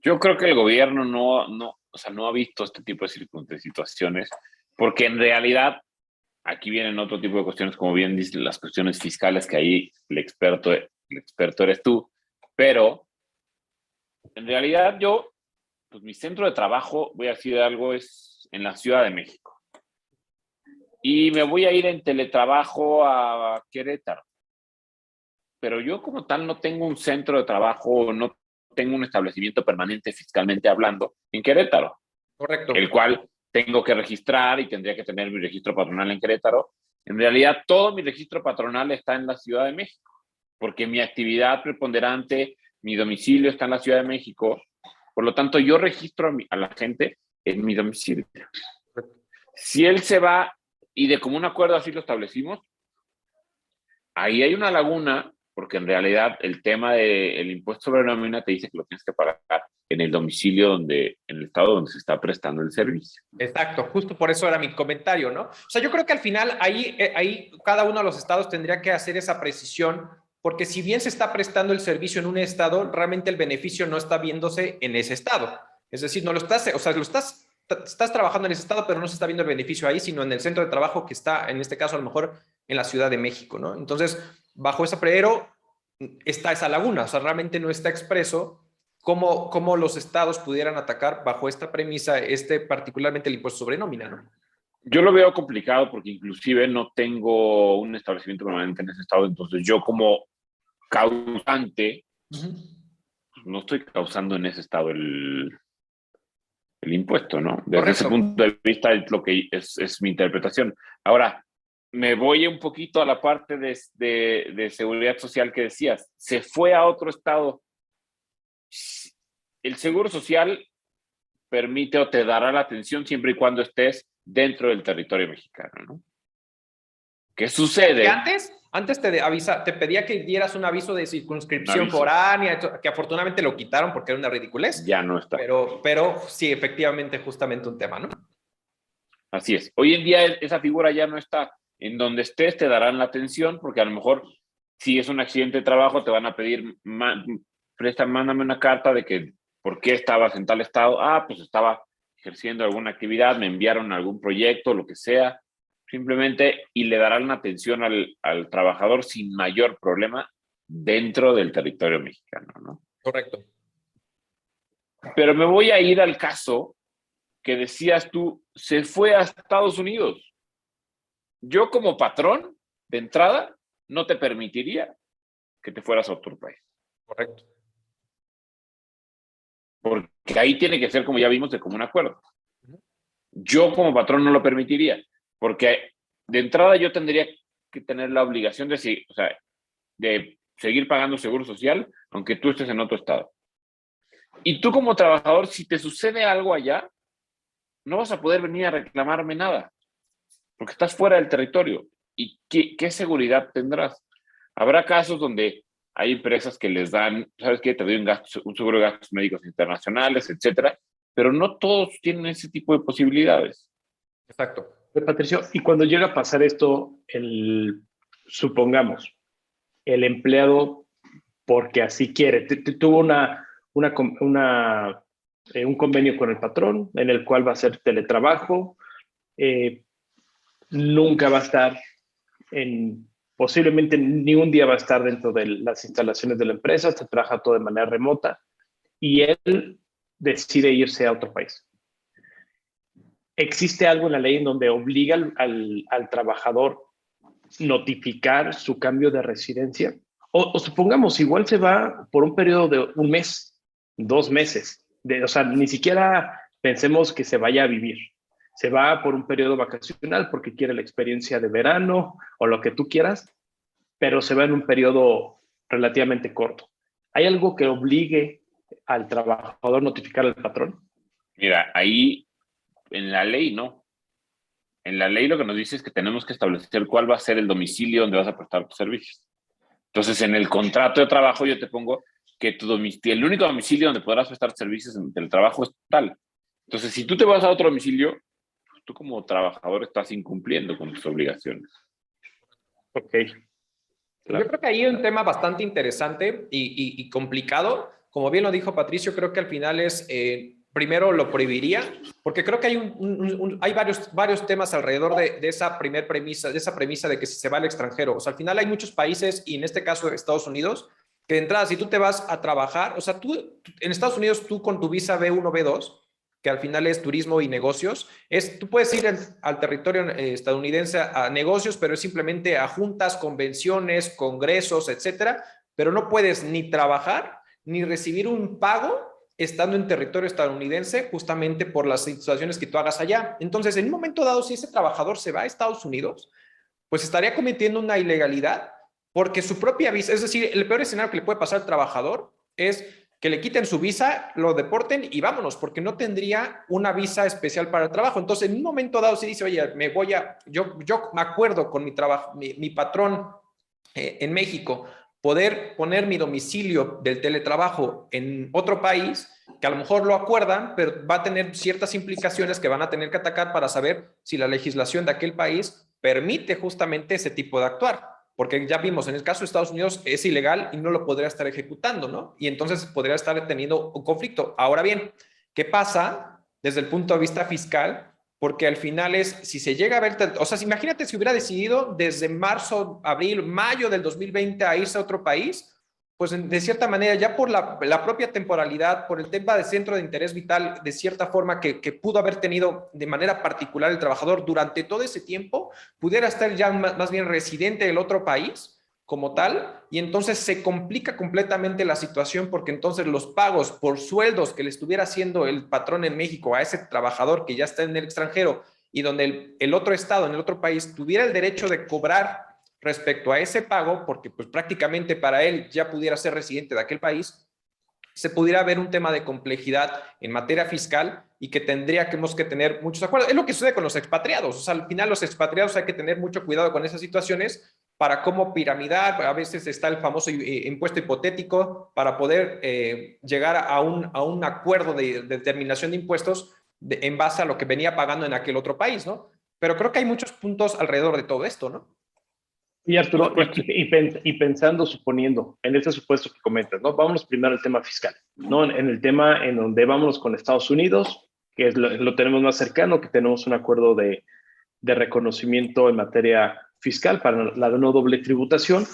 Yo creo que el gobierno no ha visto este tipo de situaciones, porque en realidad aquí vienen otro tipo de cuestiones, como bien dicen las cuestiones fiscales, que ahí el experto eres tú, pero en realidad pues mi centro de trabajo, voy a decir algo, es en la Ciudad de México. Y me voy a ir en teletrabajo a Querétaro. Pero yo como tal no tengo un centro de trabajo, no tengo un establecimiento permanente fiscalmente hablando en Querétaro. Correcto. El cual tengo que registrar y tendría que tener mi registro patronal en Querétaro. En realidad, todo mi registro patronal está en la Ciudad de México, porque mi actividad preponderante, mi domicilio está en la Ciudad de México. Por lo tanto, yo registro a la gente en mi domicilio. Si él se va, y de común acuerdo así lo establecimos, ahí hay una laguna, porque en realidad el tema del impuesto sobre la nómina te dice que lo tienes que pagar en el domicilio en el estado donde se está prestando el servicio. Exacto, justo por eso era mi comentario, ¿no? O sea, yo creo que al final ahí cada uno de los estados tendría que hacer esa precisión, porque si bien se está prestando el servicio en un estado, realmente el beneficio no está viéndose en ese estado. Es decir, no lo estás, o sea, estás trabajando en ese estado, pero no se está viendo el beneficio ahí, sino en el centro de trabajo que está, en este caso, a lo mejor en la Ciudad de México, ¿no? Entonces, bajo esa, pero está esa laguna, o sea, realmente no está expreso cómo los estados pudieran atacar bajo esta premisa, particularmente el impuesto sobre nómina, ¿no? Yo lo veo complicado porque inclusive no tengo un establecimiento permanente en ese estado, entonces yo como causante, no estoy causando en ese estado el impuesto, ¿no? Desde Correcto. ese punto de vista es lo que es mi interpretación. Ahora, me voy un poquito a la parte de seguridad social que decías. Se fue a otro estado. El seguro social permite o te dará la atención siempre y cuando estés dentro del territorio mexicano, ¿no? ¿Qué sucede? Antes te pedía que dieras un aviso de circunscripción Aviso. foránea, que afortunadamente lo quitaron porque era una ridiculez. Ya no está. Pero sí, efectivamente, justamente un tema, ¿no? Así es. Hoy en día esa figura ya no está. En donde estés te darán la atención, porque a lo mejor si es un accidente de trabajo te van a pedir, mándame una carta de que por qué estabas en tal estado. Ah, pues estaba ejerciendo alguna actividad, me enviaron algún proyecto, lo que sea. Simplemente, y le darán la atención al trabajador sin mayor problema dentro del territorio mexicano, ¿no? Correcto. Pero me voy a ir al caso que decías tú, se fue a Estados Unidos. Yo como patrón, de entrada, no te permitiría que te fueras a otro país. Correcto. Porque ahí tiene que ser, como ya vimos, de común acuerdo. Yo como patrón no lo permitiría, porque de entrada yo tendría que tener la obligación de seguir pagando seguro social, aunque tú estés en otro estado. Y tú como trabajador, si te sucede algo allá, no vas a poder venir a reclamarme nada, porque estás fuera del territorio. ¿Y qué seguridad tendrás? Habrá casos donde hay empresas que les dan, ¿sabes qué? Te doy un seguro de gastos médicos internacionales, etcétera, pero no todos tienen ese tipo de posibilidades. Exacto. Patricio, y cuando llega a pasar esto, supongamos, el empleado, porque así quiere, tuvo un convenio con el patrón en el cual va a hacer teletrabajo, nunca va a estar posiblemente ni un día va a estar dentro de las instalaciones de la empresa, se trabaja todo de manera remota y él decide irse a otro país. ¿Existe algo en la ley en donde obliga al trabajador notificar su cambio de residencia? O supongamos, igual se va por un periodo de un mes, 2 meses. O sea, ni siquiera pensemos que se vaya a vivir. Se va por un periodo vacacional porque quiere la experiencia de verano o lo que tú quieras, pero se va en un periodo relativamente corto. ¿Hay algo que obligue al trabajador a notificar al patrón? Mira, ahí en la ley no. En la ley lo que nos dice es que tenemos que establecer cuál va a ser el domicilio donde vas a prestar tus servicios. Entonces, en el contrato de trabajo yo te pongo que el único domicilio donde podrás prestar servicios del trabajo es tal. Entonces, si tú te vas a otro domicilio, tú como trabajador estás incumpliendo con tus obligaciones. Ok. Claro. Yo creo que ahí hay un tema bastante interesante y complicado. Como bien lo dijo Patricio, creo que al final primero lo prohibiría, porque creo que hay varios temas alrededor de esa primer premisa, de que si se va al extranjero. O sea, al final hay muchos países, y en este caso Estados Unidos, que de entrada, si tú te vas a trabajar, o sea, en Estados Unidos, tú con tu visa B1, B2, que al final es turismo y negocios, tú puedes ir al territorio estadounidense a negocios, pero es simplemente a juntas, convenciones, congresos, etcétera, pero no puedes ni trabajar ni recibir un pago estando en territorio estadounidense justamente por las situaciones que tú hagas allá. Entonces, en un momento dado, si ese trabajador se va a Estados Unidos, pues estaría cometiendo una ilegalidad porque su propia visa, es decir, el peor escenario que le puede pasar al trabajador es que le quiten su visa, lo deporten y vámonos, porque no tendría una visa especial para el trabajo. Entonces, en un momento dado, si dice, oye, yo me acuerdo con mi patrón en México poder poner mi domicilio del teletrabajo en otro país, que a lo mejor lo acuerdan, pero va a tener ciertas implicaciones que van a tener que atacar para saber si la legislación de aquel país permite justamente ese tipo de actuar. Porque ya vimos, en el caso de Estados Unidos es ilegal y no lo podría estar ejecutando, ¿no? Y entonces podría estar teniendo un conflicto. Ahora bien, ¿qué pasa desde el punto de vista fiscal? Porque al final es, si se llega a ver, o sea, imagínate si hubiera decidido desde marzo, abril, mayo del 2020 a irse a otro país, pues de cierta manera, ya por la propia temporalidad, por el tema de centro de interés vital, de cierta forma que pudo haber tenido de manera particular el trabajador durante todo ese tiempo, pudiera estar ya más bien residente del otro país como tal, y entonces se complica completamente la situación porque entonces los pagos por sueldos que le estuviera haciendo el patrón en México a ese trabajador que ya está en el extranjero y donde el otro estado, en el otro país, tuviera el derecho de cobrar respecto a ese pago, porque pues prácticamente para él ya pudiera ser residente de aquel país, se pudiera ver un tema de complejidad en materia fiscal y que tendríamos que tener muchos acuerdos. Es lo que sucede con los expatriados. O sea, al final los expatriados hay que tener mucho cuidado con esas situaciones para cómo piramidar. A veces está el famoso impuesto hipotético para poder llegar a un acuerdo de determinación de impuestos en base a lo que venía pagando en aquel otro país, ¿no? Pero creo que hay muchos puntos alrededor de todo esto, ¿no? Y Arturo, y pensando, suponiendo, en este supuesto que comentas, ¿no? Vámonos primero al tema fiscal, ¿no? En el tema en donde vámonos con Estados Unidos, que es lo tenemos más cercano, que tenemos un acuerdo de reconocimiento en materia fiscal para la no doble tributación.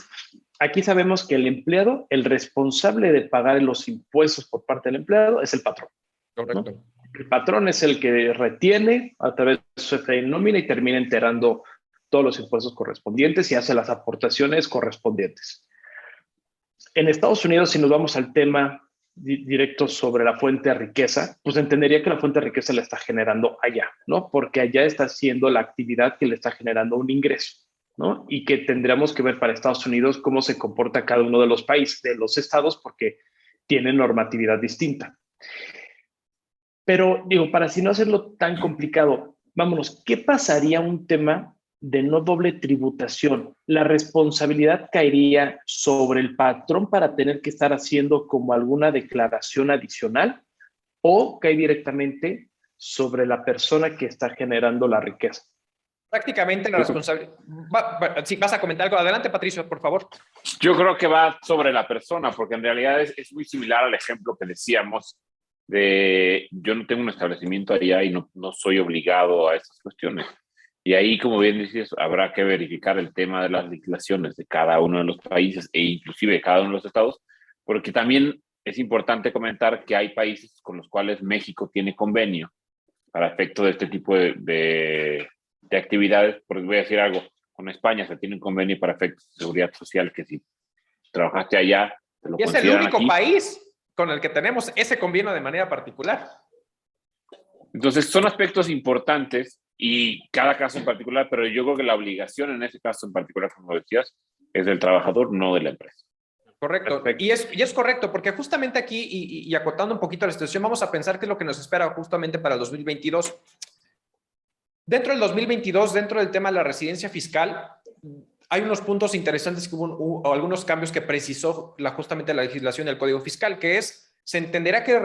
Aquí sabemos que el empleado, el responsable de pagar los impuestos por parte del empleado es el patrón. Correcto. ¿No? El patrón es el que retiene a través de su CFDI nómina y termina enterando todos los impuestos correspondientes y hace las aportaciones correspondientes. En Estados Unidos, si nos vamos al tema directo sobre la fuente de riqueza, pues entendería que la fuente de riqueza la está generando allá, ¿no? Porque allá está haciendo la actividad que le está generando un ingreso, ¿no? Y que tendríamos que ver para Estados Unidos cómo se comporta cada uno de los países, de los estados, porque tienen normatividad distinta. Pero digo, para si no hacerlo tan complicado, vámonos, ¿qué pasaría un tema de no doble tributación? ¿La responsabilidad caería sobre el patrón para tener que estar haciendo como alguna declaración adicional o cae directamente sobre la persona que está generando la riqueza? Prácticamente la responsabilidad. Sí, vas a comentar algo. Adelante, Patricio, por favor. Yo creo que va sobre la persona, porque en realidad es muy similar al ejemplo que decíamos de yo no tengo un establecimiento allá y no soy obligado a esas cuestiones. Y ahí, como bien dices, habrá que verificar el tema de las legislaciones de cada uno de los países e inclusive de cada uno de los estados, porque también es importante comentar que hay países con los cuales México tiene convenio para efecto de este tipo de actividades. Porque voy a decir algo, con España se tiene un convenio para efectos de seguridad social que si trabajaste allá, te lo Y es el consideran único aquí. país con el que tenemos ese convenio de manera particular. Entonces, son aspectos importantes y cada caso en particular, pero yo creo que la obligación en ese caso en particular, como decías, es del trabajador, no de la empresa. Correcto. Y es correcto, porque justamente aquí, y acotando un poquito la situación, vamos a pensar qué es lo que nos espera justamente para el 2022. Dentro del 2022, dentro del tema de la residencia fiscal, hay unos puntos interesantes que hubo algunos cambios que precisó justamente la legislación del Código Fiscal, que es, se entenderá que eres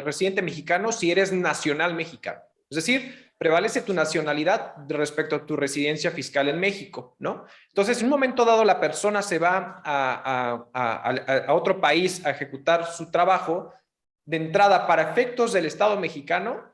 residente mexicano si eres nacional mexicano. Es decir, prevalece tu nacionalidad respecto a tu residencia fiscal en México, ¿no? Entonces, en un momento dado, la persona se va a otro país a ejecutar su trabajo. De entrada, para efectos del Estado mexicano,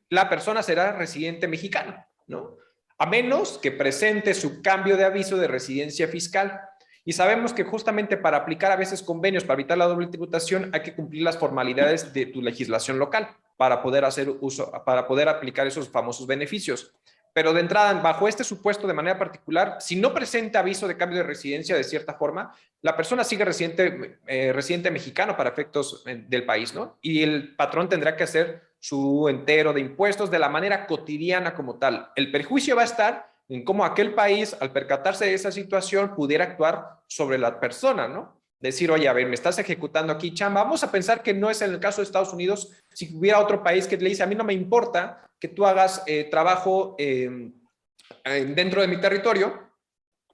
la persona será residente mexicano, ¿no? A menos que presente su cambio de aviso de residencia fiscal. Y sabemos que justamente para aplicar a veces convenios, para evitar la doble tributación, hay que cumplir las formalidades de tu legislación local para poder hacer uso, para poder aplicar esos famosos beneficios. Pero de entrada, bajo este supuesto de manera particular, si no presenta aviso de cambio de residencia de cierta forma, la persona sigue residente mexicano para efectos del país, ¿no? Y el patrón tendrá que hacer su entero de impuestos de la manera cotidiana como tal. El perjuicio va a estar en cómo aquel país, al percatarse de esa situación, pudiera actuar sobre la persona, ¿no? Decir, oye, a ver, me estás ejecutando aquí, chamba. Vamos a pensar que no es en el caso de Estados Unidos. Si hubiera otro país que le dice, a mí no me importa que tú hagas trabajo dentro de mi territorio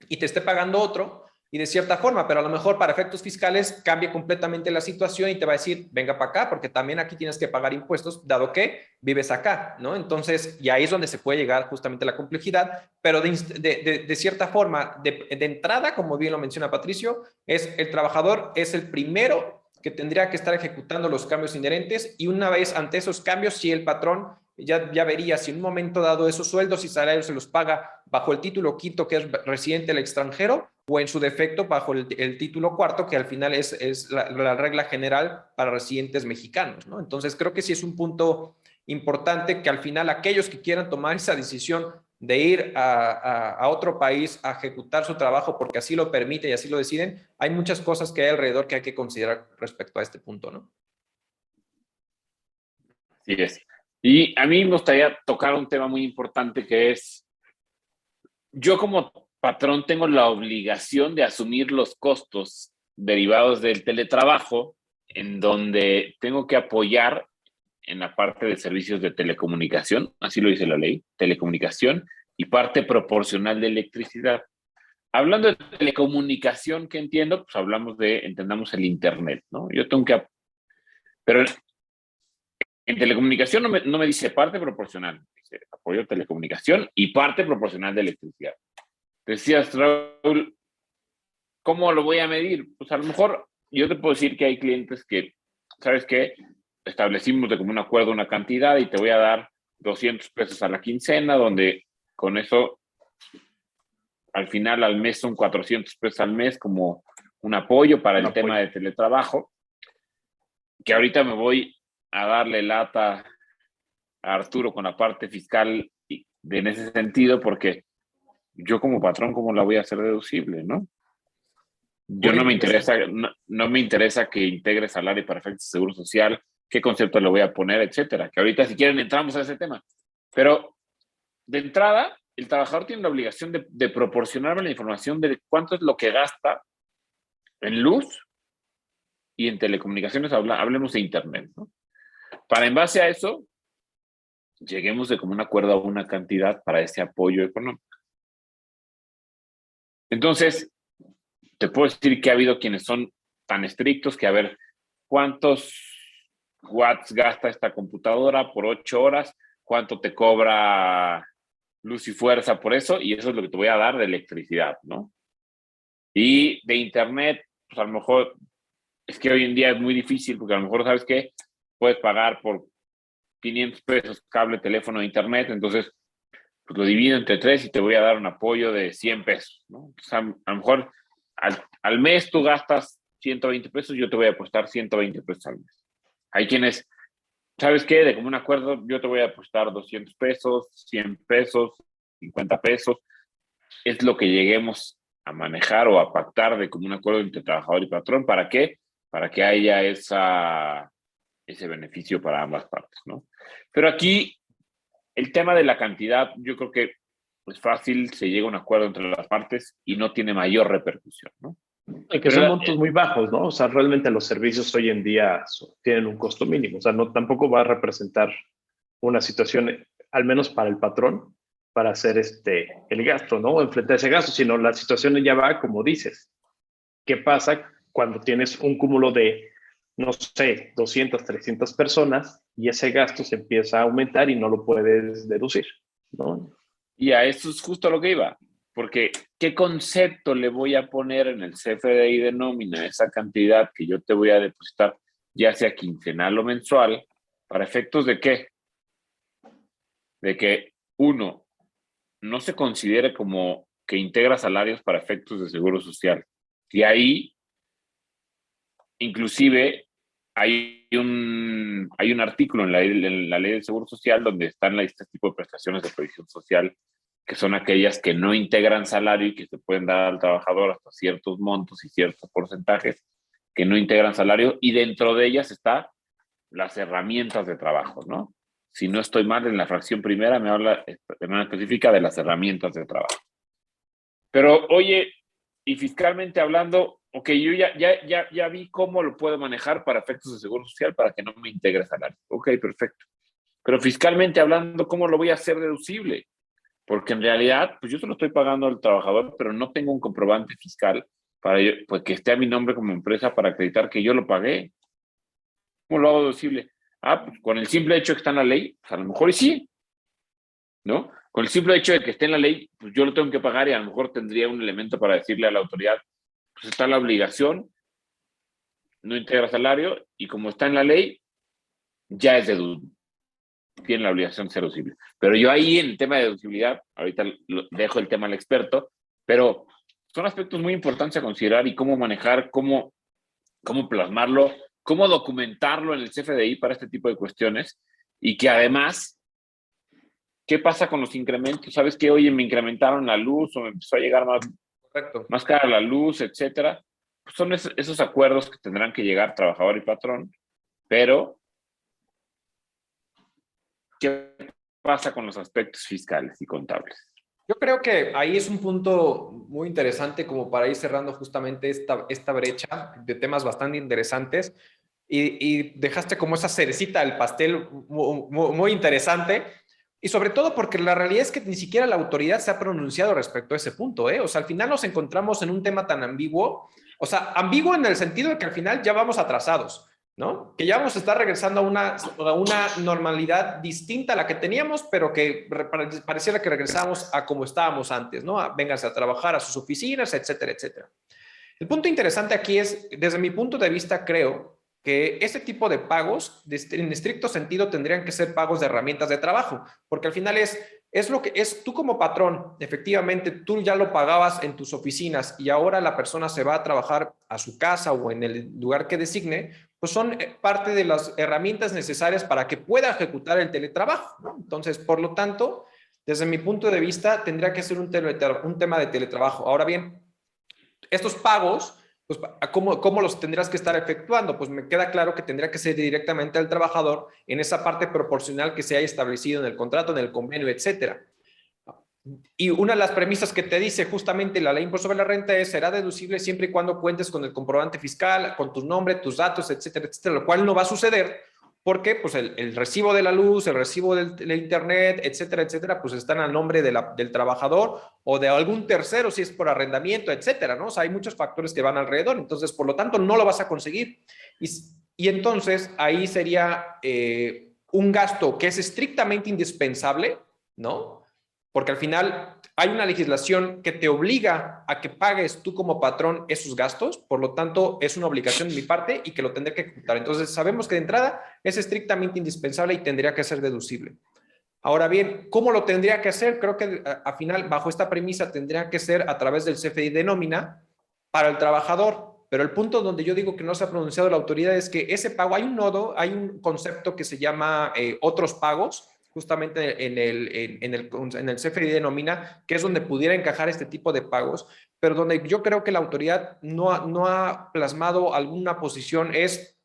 y te esté pagando otro, y de cierta forma, pero a lo mejor para efectos fiscales cambia completamente la situación y te va a decir, venga para acá, porque también aquí tienes que pagar impuestos, dado que vives acá, ¿no? Entonces, y ahí es donde se puede llegar justamente a la complejidad, pero de cierta forma, de entrada, como bien lo menciona Patricio, es el trabajador es el primero que tendría que estar ejecutando los cambios inherentes, y una vez ante esos cambios, si el patrón ya vería si en un momento dado esos sueldos y salarios se los paga bajo el título quinto, que es residente del extranjero, o en su defecto bajo el título cuarto, que al final es la regla general para residentes mexicanos, ¿no? Entonces creo que sí es un punto importante, que al final aquellos que quieran tomar esa decisión de ir a otro país a ejecutar su trabajo porque así lo permite y así lo deciden, hay muchas cosas que hay alrededor que hay que considerar respecto a este punto, ¿no? Así es. Y a mí me gustaría tocar un tema muy importante, que es, yo como patrón tengo la obligación de asumir los costos derivados del teletrabajo, en donde tengo que apoyar en la parte de servicios de telecomunicación, así lo dice la ley, telecomunicación, y parte proporcional de electricidad. Hablando de telecomunicación, ¿qué entiendo? Pues hablamos de, entendamos el Internet, ¿no? Yo tengo que, pero en telecomunicación no me dice parte proporcional, dice apoyo de telecomunicación y parte proporcional de electricidad. Decías, Raúl, ¿cómo lo voy a medir? Pues a lo mejor yo te puedo decir que hay clientes que, ¿sabes qué? Establecimos de común acuerdo una cantidad y te voy a dar 200 pesos a la quincena, donde con eso al final al mes son 400 pesos al mes como un apoyo para el tema de teletrabajo, que ahorita me voy a darle lata a Arturo con la parte fiscal en ese sentido, porque yo como patrón, ¿cómo la voy a hacer deducible, no? Yo no me interesa que integre salario para efectos de seguro social, qué concepto le voy a poner, etcétera. Que ahorita, si quieren, entramos a ese tema. Pero de entrada, el trabajador tiene la obligación de proporcionarme la información de cuánto es lo que gasta en luz y en telecomunicaciones, hablemos de Internet, ¿no? Para en base a eso, lleguemos de común acuerdo a una cantidad para ese apoyo económico. Entonces, te puedo decir que ha habido quienes son tan estrictos que a ver cuántos watts gasta esta computadora por 8 horas, cuánto te cobra luz y fuerza por eso, y eso es lo que te voy a dar de electricidad, ¿no? Y de Internet, pues a lo mejor, es que hoy en día es muy difícil, porque a lo mejor, ¿sabes qué? Puedes pagar por 500 pesos cable, teléfono, Internet, entonces pues lo divido entre 3 y te voy a dar un apoyo de 100 pesos, ¿no? Entonces, a lo mejor al mes tú gastas 120 pesos, yo te voy a apostar 120 pesos al mes. Hay quienes, ¿sabes qué? De común acuerdo, yo te voy a apostar 200 pesos, 100 pesos, 50 pesos. Es lo que lleguemos a manejar o a pactar de común acuerdo entre trabajador y patrón. ¿Para qué? Para que haya ese beneficio para ambas partes, ¿no? Pero aquí, el tema de la cantidad, yo creo que es fácil, se llega a un acuerdo entre las partes y no tiene mayor repercusión, ¿no? Y que son montos muy bajos, ¿no? O sea, realmente los servicios hoy en día tienen un costo mínimo. O sea, no, tampoco va a representar una situación, al menos para el patrón, para hacer el gasto, ¿no? O enfrentar ese gasto, sino la situación ya va como dices. ¿Qué pasa cuando tienes un cúmulo de, no sé, 200, 300 personas y ese gasto se empieza a aumentar y no lo puedes deducir, ¿no? Y a eso es justo lo que iba, porque ¿qué concepto le voy a poner en el CFDI de nómina esa cantidad que yo te voy a depositar, ya sea quincenal o mensual, para efectos de qué? De que, uno, no se considere como que integra salarios para efectos de seguro social. Y ahí, inclusive, hay un artículo en la ley del Seguro Social donde están este tipo de prestaciones de previsión social, que son aquellas que no integran salario y que se pueden dar al trabajador hasta ciertos montos y ciertos porcentajes que no integran salario, y dentro de ellas está las herramientas de trabajo, ¿no? Si no estoy mal, en la fracción primera me habla de manera específica de las herramientas de trabajo. Pero, oye, y fiscalmente hablando, ok, yo ya vi cómo lo puedo manejar para efectos de seguro social para que no me integre salario. Ok, perfecto. Pero fiscalmente hablando, ¿cómo lo voy a hacer deducible? Porque en realidad, pues yo se lo estoy pagando al trabajador, pero no tengo un comprobante fiscal para pues que esté a mi nombre como empresa para acreditar que yo lo pagué. ¿Cómo lo hago deducible? Pues con el simple hecho de que está en la ley, pues a lo mejor y sí, ¿no? Con el simple hecho de que esté en la ley, pues yo lo tengo que pagar y a lo mejor tendría un elemento para decirle a la autoridad, pues está la obligación, no integra salario y como está en la ley, ya es deducible, tiene la obligación de ser deducible. Pero yo ahí en el tema de deducibilidad, ahorita dejo el tema al experto, pero son aspectos muy importantes a considerar y cómo manejar, cómo plasmarlo, cómo documentarlo en el CFDI para este tipo de cuestiones y que además, ¿qué pasa con los incrementos? ¿Sabes que oye, me incrementaron la luz o me empezó a llegar Correcto. más cara la luz, etcétera? Pues son esos acuerdos que tendrán que llegar trabajador y patrón, pero ¿qué pasa con los aspectos fiscales y contables? Yo creo que ahí es un punto muy interesante como para ir cerrando justamente esta brecha de temas bastante interesantes y dejaste como esa cerecita del pastel muy interesante y sobre todo porque la realidad es que ni siquiera la autoridad se ha pronunciado respecto a ese punto, ¿eh? O sea, al final nos encontramos en un tema tan ambiguo, o sea, ambiguo en el sentido de que al final ya vamos atrasados, ¿no? Que ya vamos a estar regresando a una normalidad distinta a la que teníamos, pero que pareciera que regresamos a como estábamos antes, ¿no? Vénganse a trabajar a sus oficinas, etcétera, etcétera. El punto interesante aquí es, desde mi punto de vista, creo que ese tipo de pagos, en estricto sentido, tendrían que ser pagos de herramientas de trabajo, porque al final es lo que es tú como patrón, efectivamente, tú ya lo pagabas en tus oficinas y ahora la persona se va a trabajar a su casa o en el lugar que designe, pues son parte de las herramientas necesarias para que pueda ejecutar el teletrabajo, ¿no? Entonces, por lo tanto, desde mi punto de vista, tendría que ser un tema de teletrabajo. Ahora bien, estos pagos, pues, ¿cómo los tendrás que estar efectuando? Pues me queda claro que tendría que ser directamente al trabajador en esa parte proporcional que se haya establecido en el contrato, en el convenio, etcétera. Y una de las premisas que te dice justamente la ley de impuesto sobre la renta es será deducible siempre y cuando cuentes con el comprobante fiscal, con tu nombre, tus datos, etcétera, etcétera, lo cual no va a suceder porque pues el recibo de la luz, el recibo del internet, etcétera, etcétera, pues están a nombre del trabajador o de algún tercero si es por arrendamiento, etcétera, ¿no? O sea, hay muchos factores que van alrededor, entonces por lo tanto no lo vas a conseguir. Y entonces ahí sería un gasto que es estrictamente indispensable, ¿no? Porque al final hay una legislación que te obliga a que pagues tú como patrón esos gastos, por lo tanto es una obligación de mi parte y que lo tendré que ejecutar. Entonces sabemos que de entrada es estrictamente indispensable y tendría que ser deducible. Ahora bien, ¿cómo lo tendría que hacer? Creo que al final, bajo esta premisa, tendría que ser a través del CFDI de nómina para el trabajador. Pero el punto donde yo digo que no se ha pronunciado la autoridad es que ese pago, hay un nodo, hay un concepto que se llama otros pagos, justamente en el CFDI de nómina, que es donde pudiera encajar este tipo de pagos, pero donde yo creo que la autoridad no ha plasmado alguna posición es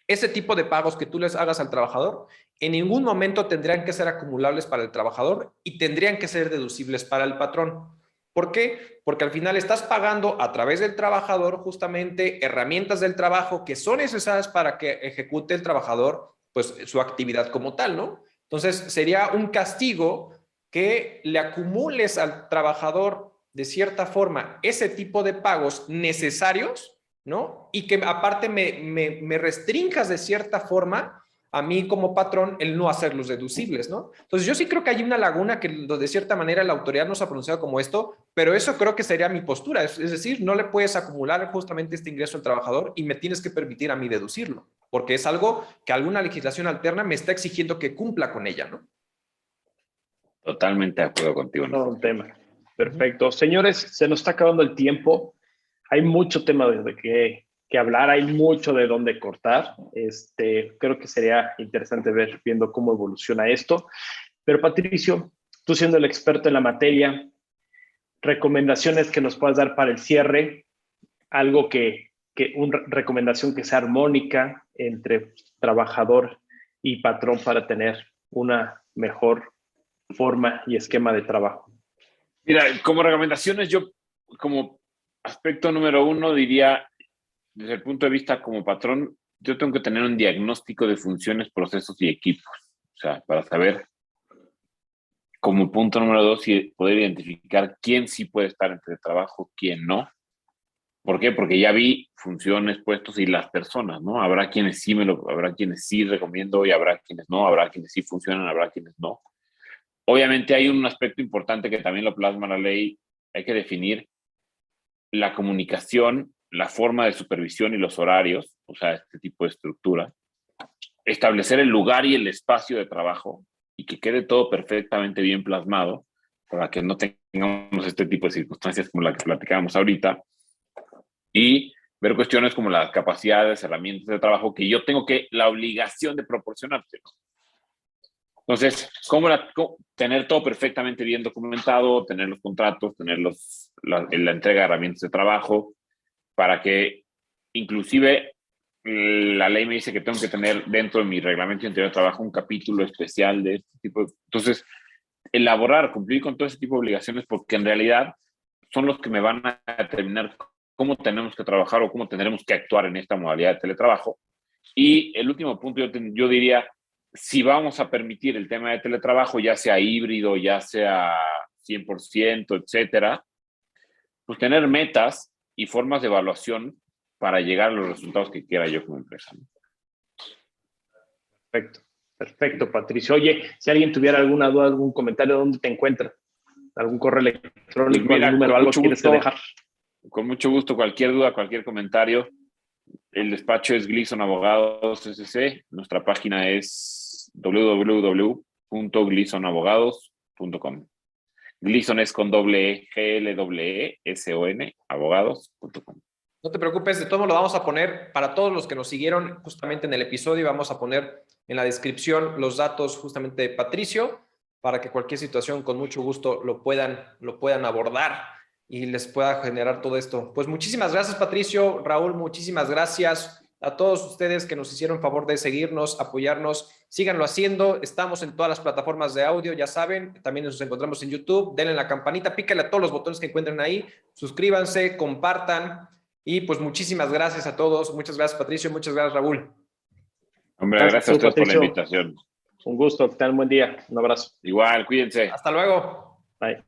ese tipo de pagos que tú les hagas al trabajador, en ningún momento tendrían que ser acumulables para el trabajador y tendrían que ser deducibles para el patrón. ¿Por qué? Porque al final estás pagando a través del trabajador justamente herramientas del trabajo que son necesarias para que ejecute el trabajador pues su actividad como tal, ¿no? Entonces sería un castigo que le acumules al trabajador de cierta forma ese tipo de pagos necesarios, ¿no? Y que aparte me restringas de cierta forma a mí como patrón el no hacerlos deducibles, ¿no? Entonces yo sí creo que hay una laguna que de cierta manera la autoridad nos ha pronunciado como esto, pero eso creo que sería mi postura, es decir, no le puedes acumular justamente este ingreso al trabajador y me tienes que permitir a mí deducirlo, porque es algo que alguna legislación alterna me está exigiendo que cumpla con ella, ¿no? Totalmente de acuerdo contigo. Todo un tema. Perfecto. Señores, se nos está acabando el tiempo. Hay mucho tema de que hablar, hay mucho de dónde cortar. Creo que sería interesante ver viendo cómo evoluciona esto. Pero Patricio, tú siendo el experto en la materia, recomendaciones que nos puedas dar para el cierre, algo una recomendación que sea armónica entre trabajador y patrón para tener una mejor forma y esquema de trabajo. Mira, como recomendaciones, yo como aspecto número uno diría, desde el punto de vista como patrón, yo tengo que tener un diagnóstico de funciones, procesos y equipos. O sea, para saber, como punto número dos, poder identificar quién sí puede estar en teletrabajo, quién no. ¿Por qué? Porque ya vi funciones, puestos y las personas, ¿no? Habrá quienes habrá quienes sí recomiendo y habrá quienes no, habrá quienes sí funcionan, habrá quienes no. Obviamente hay un aspecto importante que también lo plasma la ley, hay que definir la comunicación, la forma de supervisión y los horarios, o sea, este tipo de estructura, establecer el lugar y el espacio de trabajo y que quede todo perfectamente bien plasmado para que no tengamos este tipo de circunstancias como la que platicábamos ahorita, y ver cuestiones como las capacidades, herramientas de trabajo que yo tengo la obligación de proporcionarte, ¿no? Entonces, tener todo perfectamente bien documentado, tener los contratos, tener la entrega de herramientas de trabajo, para que inclusive la ley me dice que tengo que tener dentro de mi reglamento interior de trabajo un capítulo especial de este tipo de... Entonces, elaborar, cumplir con todo ese tipo de obligaciones, porque en realidad son los que me van a determinar cómo tenemos que trabajar o cómo tendremos que actuar en esta modalidad de teletrabajo. Y el último punto, yo diría, si vamos a permitir el tema de teletrabajo, ya sea híbrido, ya sea 100%, etcétera, pues tener metas y formas de evaluación para llegar a los resultados que quiera yo como empresa. Perfecto, perfecto, Patricio. Oye, si alguien tuviera alguna duda, algún comentario, ¿dónde te encuentra? ¿Algún correo electrónico, Pues mira, algún número, algo quieres dejar? Con mucho gusto, cualquier duda, cualquier comentario. El despacho es Gleason Abogados SC. Nuestra página es www.gleasonabogados.com. Gleason es con doble E, G-L-E-S-O-N, abogados.com. No te preocupes, de todo modo lo vamos a poner para todos los que nos siguieron justamente en el episodio. Vamos a poner en la descripción los datos justamente de Patricio para que cualquier situación con mucho gusto lo puedan abordar y les pueda generar todo esto. Pues muchísimas gracias, Patricio. Raúl, muchísimas gracias a todos ustedes que nos hicieron favor de seguirnos, apoyarnos. Síganlo haciendo. Estamos en todas las plataformas de audio, ya saben. También nos encontramos en YouTube. Denle la campanita, píquenle a todos los botones que encuentren ahí. Suscríbanse, compartan. Y pues muchísimas gracias a todos. Muchas gracias, Patricio. Muchas gracias, Raúl. Hombre, gracias a ustedes por la invitación. Un gusto, que tengan un buen día. Un abrazo. Igual, cuídense. Hasta luego. Bye.